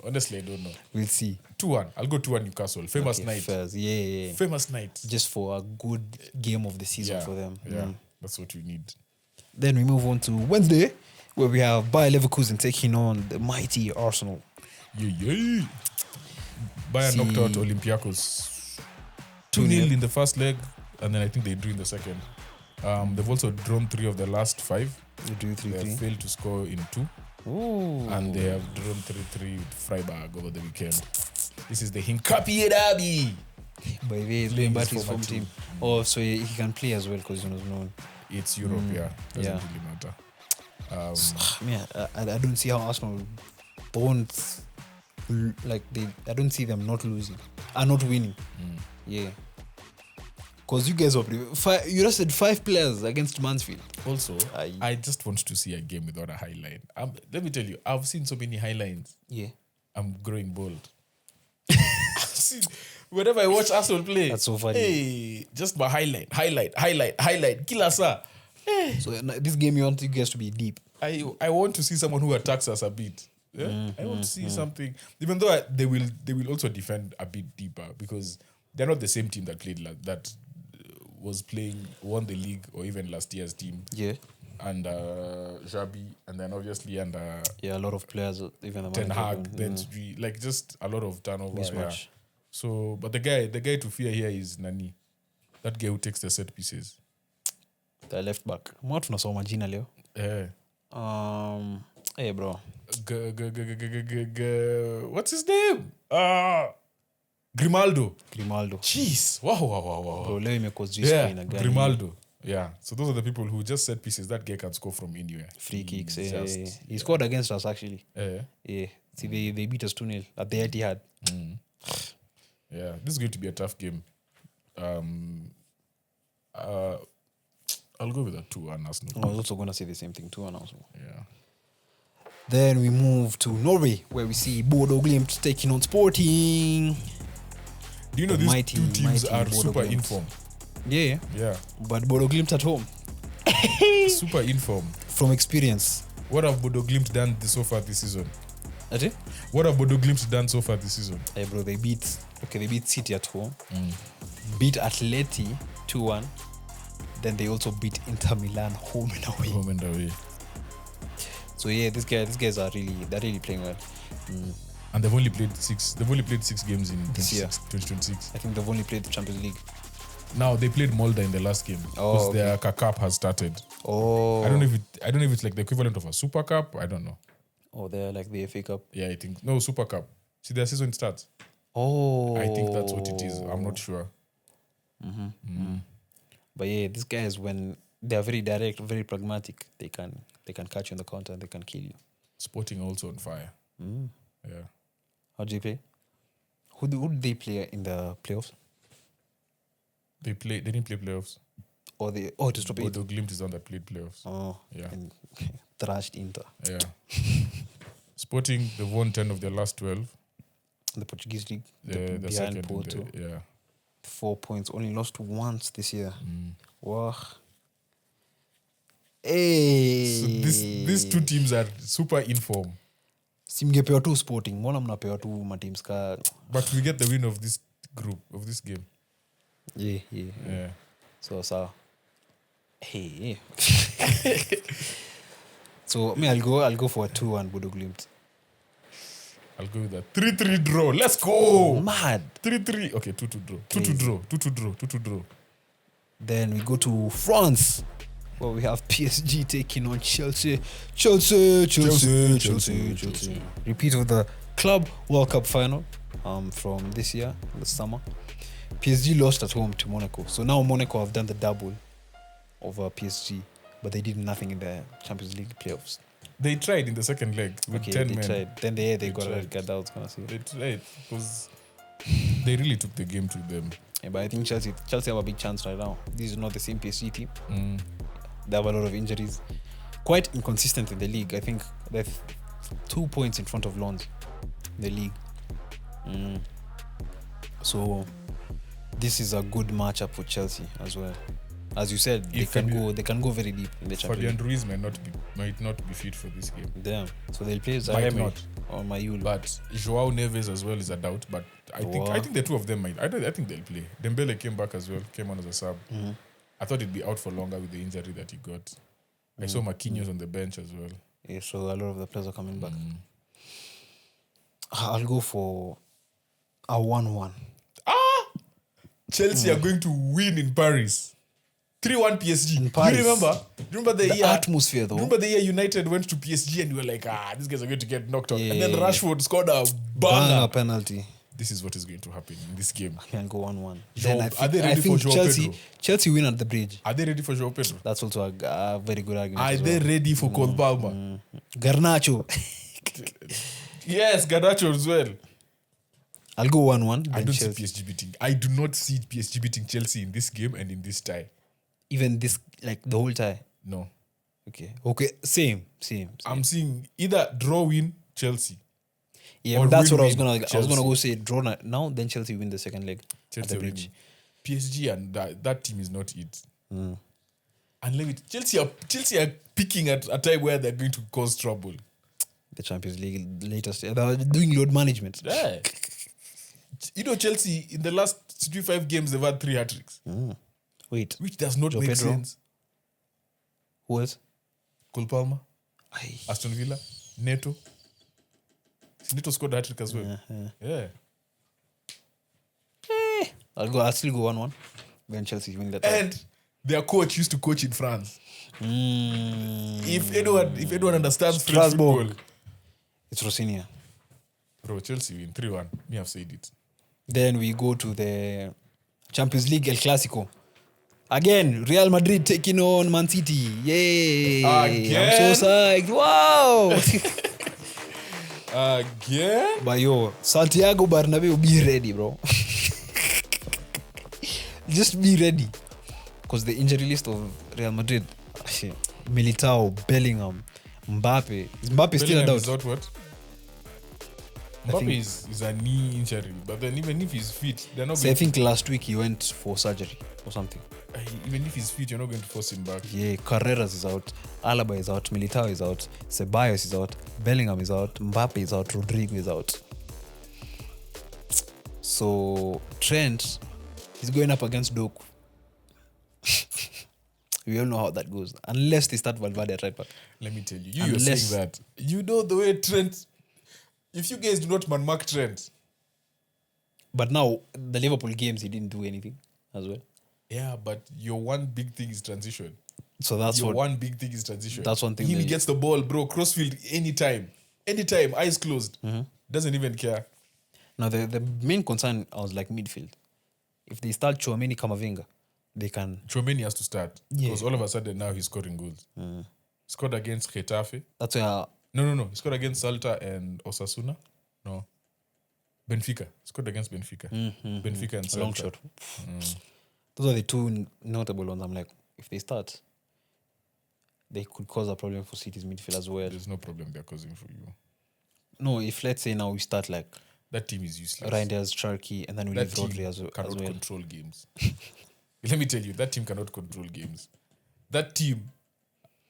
Honestly, I don't know. We'll see. 2-1. I'll go 2-1 Newcastle. Famous Okay, night. first. Yeah. Famous night. Just for a good game of the season for them. Yeah, that's what you need. Then we move on to Wednesday, where we have Bayer Leverkusen taking on the mighty Arsenal. Yeah. Bayern knocked out Olympiacos 2-0 2-0 in the first leg, and then I think they drew in the second. They've also drawn 3 of the last 5. You do They have 3-3. failed to score in 2. Ooh. And they have drawn 3-3 with Freiburg over the weekend. This is the Hincapie Derby. By the way, he's Playing going back his to his former form team. team. Oh, so he can play as well because he was known. It's Europe, Doesn't yeah. really matter. I don't see how Arsenal don't I don't see them not losing, not winning. Yeah, because you guys were you just said 5 players against Mansfield. Also, I just want to see a game without a high line. Let me tell you, I've seen so many high lines. Yeah, I'm growing bold. I've seen Whenever I watch Arsenal play, That's so funny. Hey, just my highlight. Killer sir. So this game, you want you guys to be deep. I want to see someone who attacks us a bit. Yeah? I want to see something. Even though they will also defend a bit deeper because they're not the same team that played that won the league or even last year's team. Yeah. And Xabi, and then obviously a lot of players, even the Ten Hag, then like just a lot of turnover. Mismatch. Yeah. So, but the guy to fear here is Nani, that guy who takes the set pieces. The left back. Mbona tunasoma jina leo? Hey bro. What's his name? Grimaldo. Jeez. Wow. Bro, leo imekuwa Yeah, Grimaldo. Yeah. So those are the people who just set pieces. That guy can score from anywhere. Free kicks. He scored against us actually. Yeah. See, they beat us 2-0 at the Etihad. Yeah, this is going to be a tough game. I'll go with a 2-1 Arsenal. I was also going to say the same thing, 2-1 Arsenal. Yeah. Then we move to Norway, where we see Bodo Glimt taking on Sporting. Do you know these two teams are Bodo super Glimt. in form? Yeah. But Bodo Glimt at home. Super in form. From experience. What have Bodo Glimt done so far this season? Ati? What have Bodo Glimt done so far this season? Hey bro, they beat City at home. Beat Atleti 2-1. Then they also beat Inter Milan home and away. So yeah, these guys are really playing well. And they've only played 6 games in This year. 2026. I think they've only played the Champions League. Now they played Molde in the last game because their Cup has started. Oh. I don't know if it's like the equivalent of a Super Cup. I don't know. Oh, they're like the FA Cup. Yeah, I think no Super Cup. See, their season starts. Oh. I think that's what it is. I'm not sure. But yeah, these guys, when they're very direct, very pragmatic, they can catch you on the counter and they can kill you. Sporting also on fire. Yeah. How do you play? Who did they play in the playoffs? They didn't play playoffs. To stop it. Bodo Glimt is the one that played playoffs. Oh, Yeah. And thrashed Inter. Yeah. Sporting, they've won 10 of their last 12. The Portuguese league, The behind second. Porto. 4 points, only lost once this year. Wow. Hey. So these two teams are super in form. Simgepewa tu Sporting. Mbona mnapewa tu mateams ka. But we get the win of this group, of this game. Yeah. So. Hey. So me, I'll go for a 2-1 Bodo Glimt. I'll go with a 3-3 draw. Let's go. Mad. 3-3. Okay, 2-2 draw. 2-2 draw. Then we go to France, where we have PSG taking on Chelsea. Repeat of the Club World Cup final from this year, the summer. PSG lost at home to Monaco. So now Monaco have done the double over PSG, but they did nothing in the Champions League playoffs. They tried in the second leg with 10 they men. tried. Then they got a tried. red card. I was gonna say. They tried because they really took the game to them. Yeah, but I think Chelsea have a big chance right now. This is not the same PSG team. They have a lot of injuries. Quite inconsistent in the league. I think they're 2 points in front of Lens in the league. So this is a good matchup for Chelsea as well. As you said, they can go very deep in the Champions Fabian League. Ruiz might not be fit for this game. Damn. So they'll play Might Zaire not. or Mayul. But Joao Neves as well is a doubt. But I think the two of them might. I think they'll play. Dembele came back as well. Came on as a sub. I thought he'd be out for longer with the injury that he got. I saw Marquinhos on the bench as well. Yeah, so a lot of the players are coming back. I'll go for a 1-1. Chelsea are going to win in Paris. 3-1 PSG. In Paris. You remember the year atmosphere though. Remember the year United went to PSG and we were like, these guys are going to get knocked out. Yeah. And then Rashford scored a Banger banger. penalty. This is what is going to happen in this game. I can go 1-1. Are they ready for Joao Pedro? Chelsea win at the Bridge. Are they ready for Joao Pedro? That's also a very good argument. Are as they well. ready for Cole Palmer? Garnacho. Yes, Garnacho as well. I'll go 1-1. I don't Chelsea. see PSG beating. I do not see PSG beating Chelsea in this game and in this tie. Even this, like the whole tie. No. Okay. Same. I'm seeing either draw win Chelsea Yeah, Or but that's what I was win-win gonna. I was gonna Chelsea. go say draw now. Then Chelsea win the second leg at Chelsea the win. bridge. PSG and that team is not it. And let me Chelsea are picking at a time where they're going to cause trouble. The Champions League latest. They're doing load management. Yeah. You know, Chelsea in the last 65 games they've had 3 hat-tricks, Wait, which does not Joe make Pedro? sense. who else? Cole Palmer, Aye. Aston Villa, Neto. Neto scored a hat-trick as well. Yeah. I'll still go 1-1 when Chelsea win that. And their coach used to coach in France. If anyone understands French Strasbourg. football, It's Rossinia. bro, Chelsea win 3-1. Me have said it. Then we go to the Champions League El Clasico. Again, Real Madrid taking on Man City. Yay! Again? I'm so psyched. Wow! Again? But yo, Santiago Bernabeu, be ready, bro. Just be ready. Because the injury list of Real Madrid, Militao, Bellingham, Mbappe. Is Mbappe still a Bellingham doubt? is out what? Mbappe is a knee injury, but then even if he's fit, they're not So I going think last week he went for surgery or something. even if he's fit, you're not going to force him back. Yeah, Carreras is out, Alaba is out, Militao is out, Ceballos is out, Bellingham is out, Mbappe is out, Rodrigo is out. So Trent, he's going up against Doku. We all know how that goes. Unless they start Valverde at right back. Let me tell you, you're Unless- saying that. You know the way Trent. If you guys do not man-mark Trent, But now, the Liverpool games, he didn't do anything as well. yeah, but your one big thing is transition. So that's Your what... one big thing is transition. That's one thing He they- gets the ball, bro, crossfield anytime, eyes closed, doesn't even care. Now, the main concern, I was like midfield. If they start Chouameni, Camavinga, they can... Chouameni has to start because Yeah. all of a sudden now he's scoring goals. Scored against Getafe. That's where... No. He scored against Salta and Osasuna. No. Benfica. Scored against Benfica. Benfica and a long Salta. shot. Those are the two notable ones. I'm like, if they start, they could cause a problem for City's midfield as well. There's no problem they're causing for you. No, if let's say now we start like That team is useless. Reinders, Cherky, and then we That leave team Rodri as cannot well. control games. Let me tell you, that team cannot control games. That team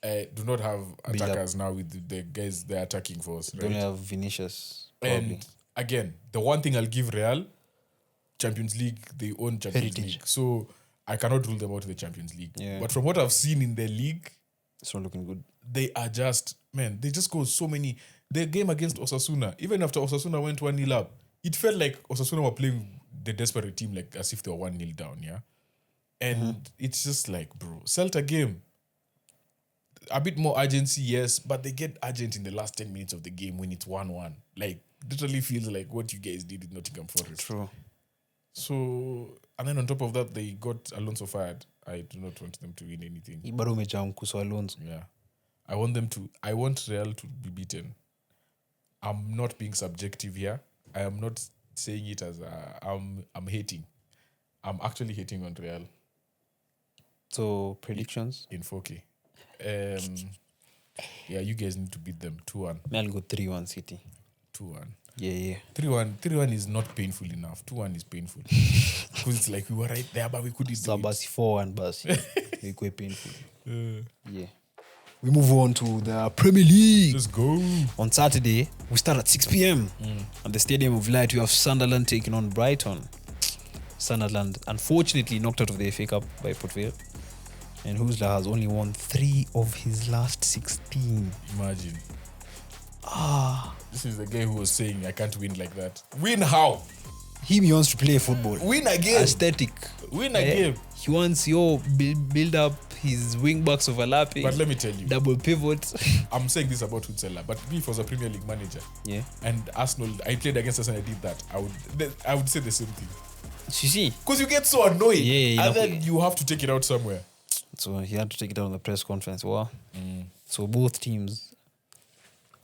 do not have Build up. attackers now with the guys they're attacking for us. They only Right? have Vinicius. Probably. And again, the one thing I'll give Real, Champions League, they own Champions Heritage. League. So I cannot rule them out of the Champions League. Yeah. But from what I've seen in the league, It's not looking good. they are just, man, they just go so many. The game against Osasuna, even after Osasuna went 1-0 up, it felt like Osasuna were playing the desperate team like as if they were 1-0 down, yeah? And it's just like, bro, Celta game, a bit more urgency, yes, but they get urgent in the last 10 minutes of the game when it's 1-1. Like, literally feels like what you guys did with Nottingham Forest. True. So, and then on top of that, they got Alonso fired. I do not want them to win anything. Bado umejaa mkuso Alonso. Yeah. I want Real to be beaten. I'm not being subjective here. I am not saying it as I'm hating. I'm actually hating on Real So, predictions? in 4K. Yeah, you guys need to beat them 2-1. I'll go 3-1 City. 2-1. Yeah. 3-1 is not painful enough. 2-1 is painful. Because it's like we were right there, but we couldn't do So, it. basi 4-1 basi. They quite painful. Yeah. We move on to the Premier League. Let's go. On Saturday, we start at 6 p.m. At the Stadium of Light. We have Sunderland taking on Brighton. Sunderland, unfortunately, knocked out of the FA Cup by Port Vale. And Husla has only won 3 of his last 16. Imagine. This is the guy who was saying, I can't win like that. Win how? He wants to play football. Win again. Aesthetic. Win again. He wants build up his wing backs overlapping. But let me tell you, Double pivot. I'm saying this about Hutzela, but me, if I was a Premier League manager, Yeah. and Arsenal, I played against Arsenal, I did that, I would say the same thing. You see? Because you get so annoyed, Yeah, and then you have to take it out somewhere. So he had to take it out on the press conference. Wow. So both teams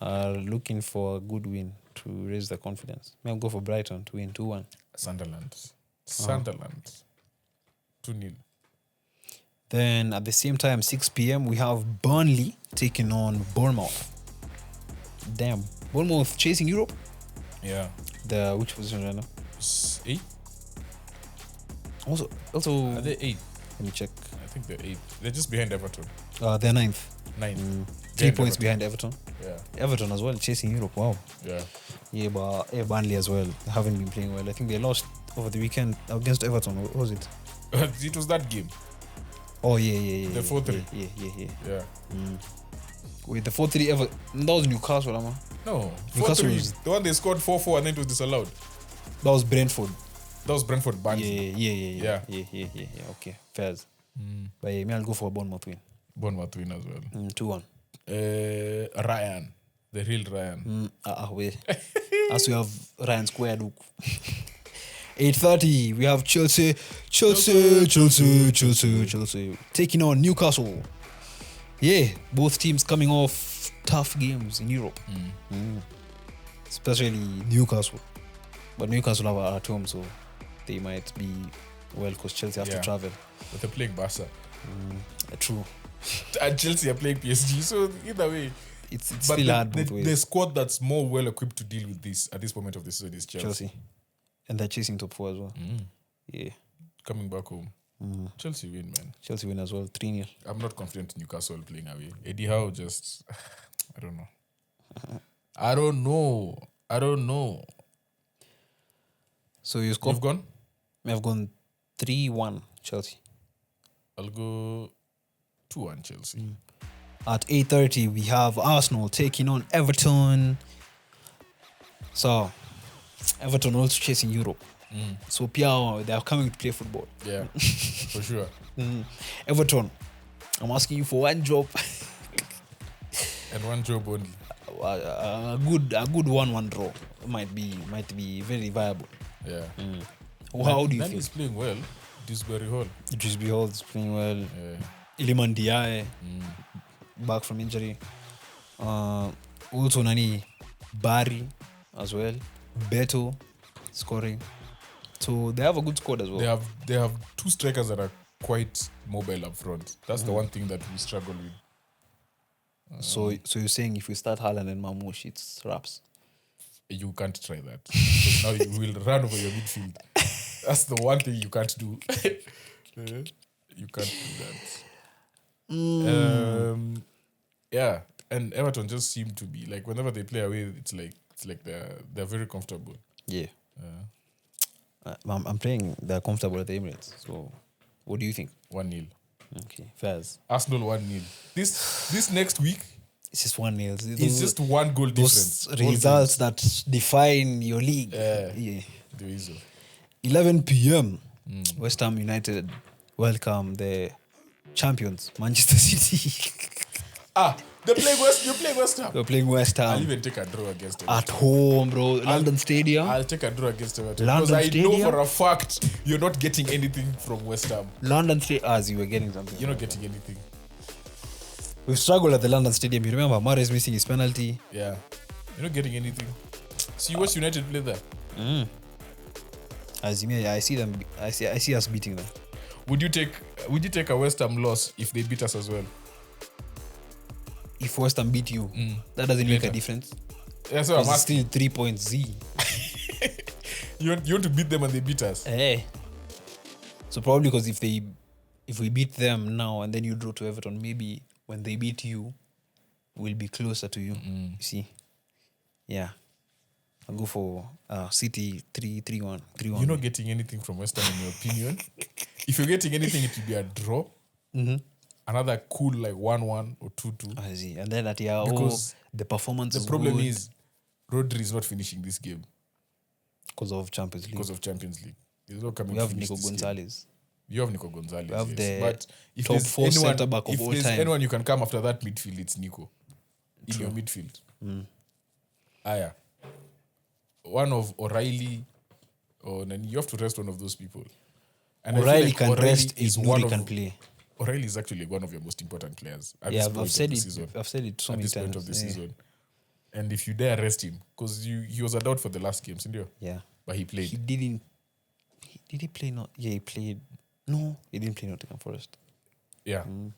are looking for a good win to raise the confidence. I'll go for Brighton to win 2-1. Sunderland. 2-0. Then at the same time, 6 p.m., we have Burnley taking on Bournemouth. Damn. Bournemouth chasing Europe? Yeah. Which position right now? 8? Also, Are they 8? let me check. I think they're 8. They're just behind Everton. They're 9th. 9. 3 points behind Everton. Yeah. Everton as well, chasing Europe. Wow. Yeah. Yeah, but Burnley as well. They haven't been playing well. I think they lost over the weekend against Everton. What was it? It was that game. Oh, yeah. The 4-3. Yeah. Yeah. Wait, the 4-3 Everton. That was Newcastle, man. No. Newcastle 4-3. was- The one they scored 4-4 and then it was disallowed. That was Brentford. That was Brentford Barnsley. Yeah. Okay, fairs. But yeah, me, I'll go for a Bournemouth win. Bournemouth win as well. 2-1. Ryan. The real Ryan. Wait. As we have Ryan squared. 8:30, we have Chelsea taking on Newcastle. Yeah, both teams coming off tough games in Europe. Especially Newcastle. But Newcastle are at home, so they might be well, because Chelsea have to travel. But they're playing Barca. True. And Chelsea are playing PSG. So either way. It's But still hard both the ways. squad that's more well equipped to deal with this at this moment of the season is Chelsea. And they're chasing top 4 as well. Yeah. Coming back home. Chelsea win, man. Chelsea win as well, 3-0. I'm not confident in Newcastle playing away. Eddie Howe just, I don't know. So you score? You've gone? I've gone 3-1 Chelsea. I'll go 2-1 Chelsea. At 8:30, we have Arsenal taking on Everton. So, Everton also chasing Europe. So, Pia, they are coming to play football. Yeah, for sure. Everton, I'm asking you for one job. And one job only. A good 1-1 draw might be very viable. Yeah. How do you Nani feel? is playing well. Dewsbury Hall. Idris Behold is playing well. Yeah. Iliman Diaye back from injury. Also Nani Barry as well. Beto scoring. So they have a good squad as well. They have two strikers that are quite mobile up front. That's the one thing that we struggle with. So you're saying if we start Haaland and Mamouche, it's wraps. You can't try that. Because now you will run over your midfield. That's the one thing you can't do. You can't do that. Yeah, and Everton just seem to be like whenever they play away, it's like they're very comfortable. Yeah. I'm playing. They're comfortable at the Emirates. So, what do you think? 1-0. Okay, fairs. Arsenal 1-0. This next week, It's just 1-0. it's just one goal difference. Those results that define your league. Yeah. There is 11 p.m. West Ham United welcome the champions, Manchester City. You're playing West Ham. We're playing West I'll Ham even take a draw against Everton. at home, bro. London Stadium. I'll take a draw against Everton. London Because I Stadium? know for a fact you're not getting anything from West Ham. London Stadium. As you were getting something. You're not getting anything. We've struggled at the London Stadium. You remember Mahrez missing his penalty. Yeah. You're not getting anything. So you watch United play there. As you may, I see them. I see us beating them. Would you take a West Ham loss if they beat us as well? If West Ham beat you, that doesn't make a difference. That's what I'm It's asking. still 3 points Z. You want to beat them and they beat us? Hey. So probably because if we beat them now and then you draw to Everton, maybe when they beat you, we'll be closer to you. You see? Yeah. I'll go for City 3-1. You're not getting anything from West Ham in your opinion. If you're getting anything, it will be a draw. Another cool like 1-1 or 2-2. I see. And then Because the performance The is problem good is Rodri is not finishing this game because of Champions League. because of Champions League. He's not coming We to have finish Nico this game. Gonzalez. You have Nico Gonzalez. We have yes. the But if top there's 4 centre-back of if all there's time. anyone you can come after that midfield, it's Nico. In your midfield. Yeah. One of O'Reilly or then you have to rest one of those people. And I feel O'Reilly like can O'Reilly rest is if one Nuri of can play. O'Reilly is actually one of your most important players at Yeah, this point I've said of the it. season. I've said it so At many this times. point of the Yeah. season. And if you dare rest him, because he was a doubt for the last game, Sindio? Yeah. But he played. He didn't. Did he play? Not. Yeah, he played. No, he didn't play Nottingham Forest. Yeah. And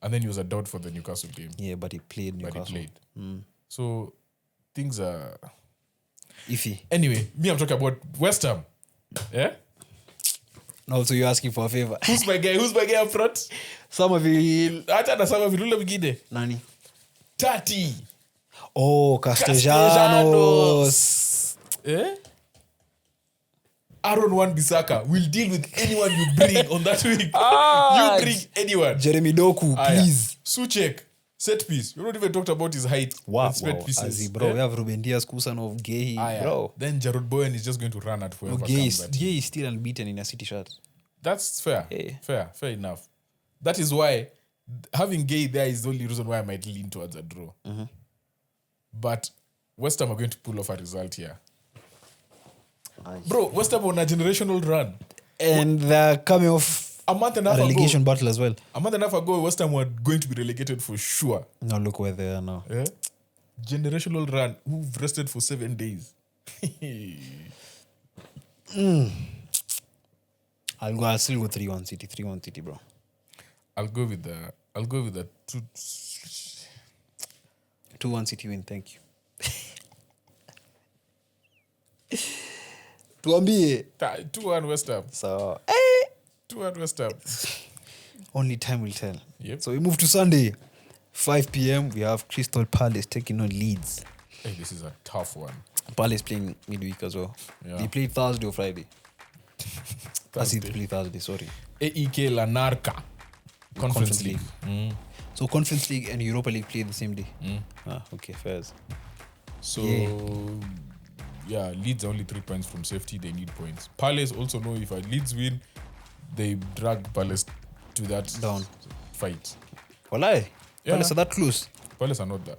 then he was a doubt for the Newcastle game. Yeah, but he played Newcastle. But he played. So things are. Iffy. Anyway, me, I'm talking about West Ham. Yeah? Also, you're asking for a favor. Who's my guy up front? Some of you. Hata na some of you mwingine. Nani? 30. Oh, Castellanos. Eh? Aaron Wan-Bissaka will deal with anyone you bring on that week. You bring anyone. Jeremy Doku, please. Suchek, set piece. You not even talked about his height. Wow. Set pieces. Azi, bro. We have Ruben Diaz, Kusanov, Gay, bro. Then Jared Bowen is just going to run at whoever Gay comes at him. is still unbeaten in a City shirt. That's fair. Yeah. Fair enough. That is why having Gay there is the only reason why I might lean towards a draw. Mm-hmm. But West Ham are going to pull off a result here. Bro, West Ham on a generational run. And they're coming off a month and a a half relegation ago. battle as well. A month and a half ago, West Ham were going to be relegated for sure. Now look where they are now. Yeah? Generational run. Who've rested for 7 days. I'll still go 3-1 City. 3-1 City, bro. I'll go with the 2-1 City win, thank you. Tuambie. 2-1 West Ham. So, 2-1 West Ham. only time will tell. Yep. So we move to Sunday. 5 p.m. We have Crystal Palace taking on Leeds. Hey, this is a tough one. Palace playing midweek as well. Yeah. They play Thursday or Friday. Thursday. They play Thursday, sorry. AEK Lanarka. Conference League. So Conference League and Europa League play the same day. Okay, fairs. So, yeah, Leeds are only 3 points from safety. They need points. Palace also know if Leeds win, they drag Palace to that down fight. Walai. Yeah. Palace are that close. Palace are not that.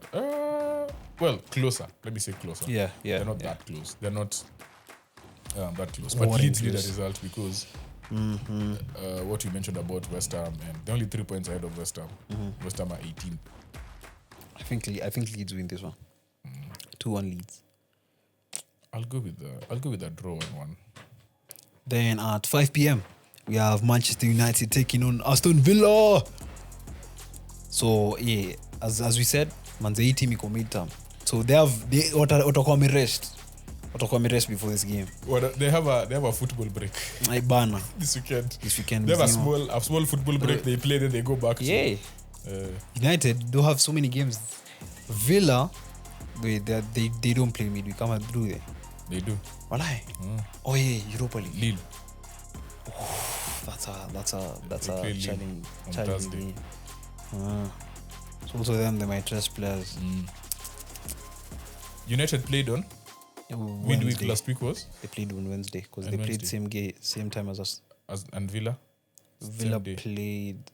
Well, closer. Let me say closer. Yeah. They're not that close. They're not that close. But Leeds need a result because what you mentioned about West Ham, and they're only 3 points ahead of West Ham. West Ham are 18. I think Leeds win this one. 2-1 Leeds. I'll go with a draw 1-1. Then at 5 p.m. we have Manchester United taking on Aston Villa. So yeah, as we said, Manchester team iko midterm. So they watakuwa rest before this game. Well, they have a football break. Bana. This weekend. They have a small football break. They play, then they go back. Yeah. United do have so many games. Villa, they don't play midweek. Come on, do they? They do. Walai. Oh yeah, Europa League. Lille. That's a challenge. On Thursday. So also them, they might trust players. United played on midweek last week was? They played on Wednesday because they played same time as us. And Villa? Villa played.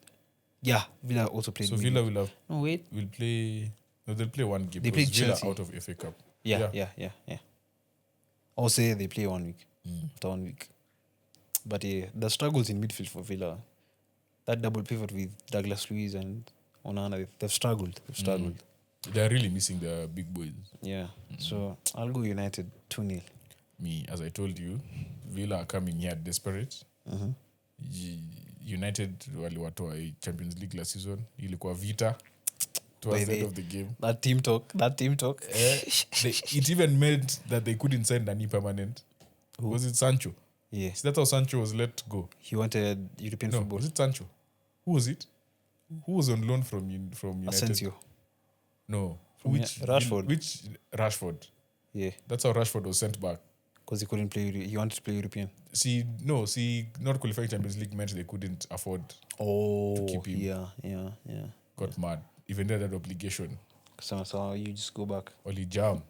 Yeah, Villa also played. So Villa will have. No, wait. Will play. No, they'll play one game. They played Villa Chelsea out of FA Cup. Yeah. Also, they play 1 week. After 1 week. But yeah, the struggles in midfield for Villa. That double pivot with Douglas Luiz and Onana, they've struggled. They're really missing the big boys. Yeah. So I'll go United 2-0. Me, as I told you, Villa are coming here desperate. United waliwatoa Champions League last season. Ilikuwa vita towards the end of the game. That team talk. It even meant that they couldn't sign Nani permanent. Who? Was it Sancho? Yeah. So that's how Sancho was let go. He wanted European football. Was it Sancho? Who was it? Who was on loan from United? Asensio. No. Rashford. Which Rashford? Yeah. That's how Rashford was sent back. Because he couldn't play. He wanted to play European. Not qualifying Champions League meant they couldn't afford to keep him. Yeah. Got mad. Even though that obligation. So you just go back. Only jam.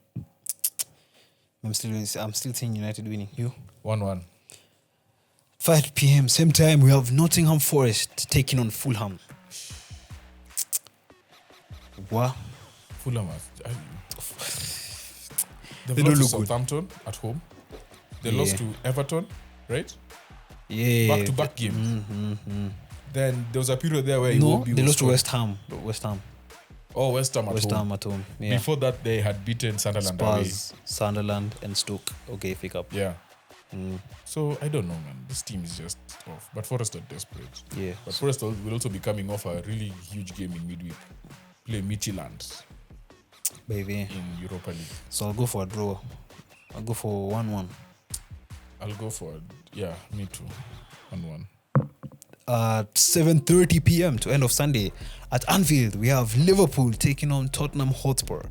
I'm still seeing United winning. You? 1-1. 5 p.m. same time we have Nottingham Forest taking on Fulham. What? Fulham. They don't lost look to Southampton at home. They lost to Everton, right? Yeah. Back-to-back games. Then there was a period there where they lost to West Ham. Oh, West Ham at home. Yeah. Before that, they had beaten Sunderland away. Spurs, Sunderland, and Stoke. Okay, pick up. Yeah. So I don't know, man. This team is just off. But Forest are desperate. Yeah. But Forest will also be coming off a really huge game in midweek. Play Midtjylland baby in Europa League. So I'll go for a draw. I'll go for 1-1. I'll go for me too. 1-1. At 7:30 p.m. to end of Sunday at Anfield, we have Liverpool taking on Tottenham Hotspur.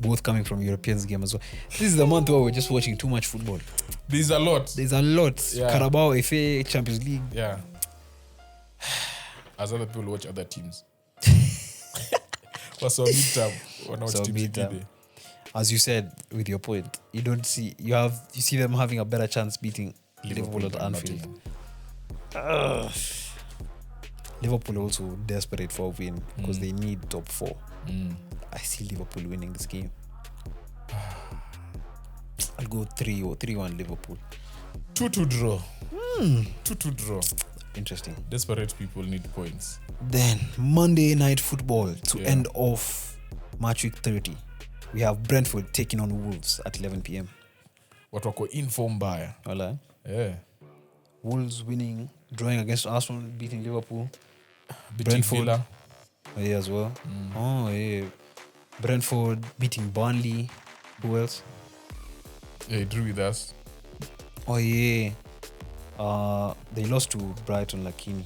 Both coming from Europeans game as well. This is the month where we're just watching too much football. There's a lot. Yeah. Carabao, FA, Champions League. Yeah. As other people watch other teams. What's our midterm? As you said with your point, you see them having a better chance beating Liverpool at Anfield. Liverpool also desperate for a win because they need top 4. I see Liverpool winning this game. I'll go 3-1 Liverpool. 2-2 draw. 2-2 draw. Interesting. Desperate people need points. Then Monday Night Football to end off Matchweek 30. We have Brentford taking on Wolves at 11 p.m. What we call inform buyer. Hola. Yeah. Wolves winning, drawing against Arsenal, beating Liverpool. Beating Villa. Yeah, as well. Oh, yeah. Brentford beating Burnley. Who else? Yeah, he drew with us. Oh, yeah. They lost to Brighton, Lakini.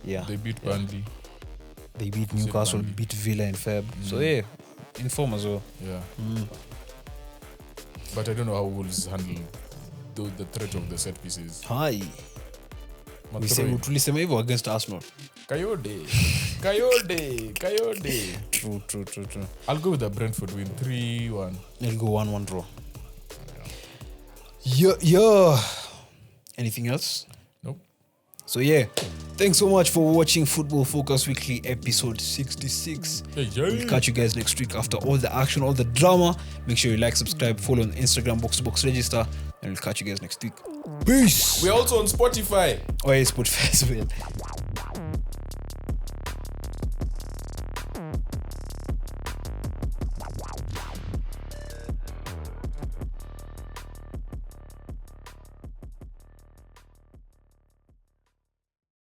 Yeah. They beat Burnley. They beat Newcastle, beat Villa in Feb. So, yeah, in form as well. Yeah. But I don't know how Wolves handle the threat of the set pieces. Hi. Tulisema hivyo against Arsenal. Kayode. True. I'll go with the Brentford win 3-1. I'll go 1-1 draw. Yeah. Anything else? Nope. So yeah, thanks so much for watching Football Focus Weekly episode 66. We'll catch you guys next week after all the action, all the drama. Make sure you like, subscribe, follow on Instagram, Box to Box Register, and we'll catch you guys next week. Peace. We're also on Spotify. Oh yeah, Spotify as well.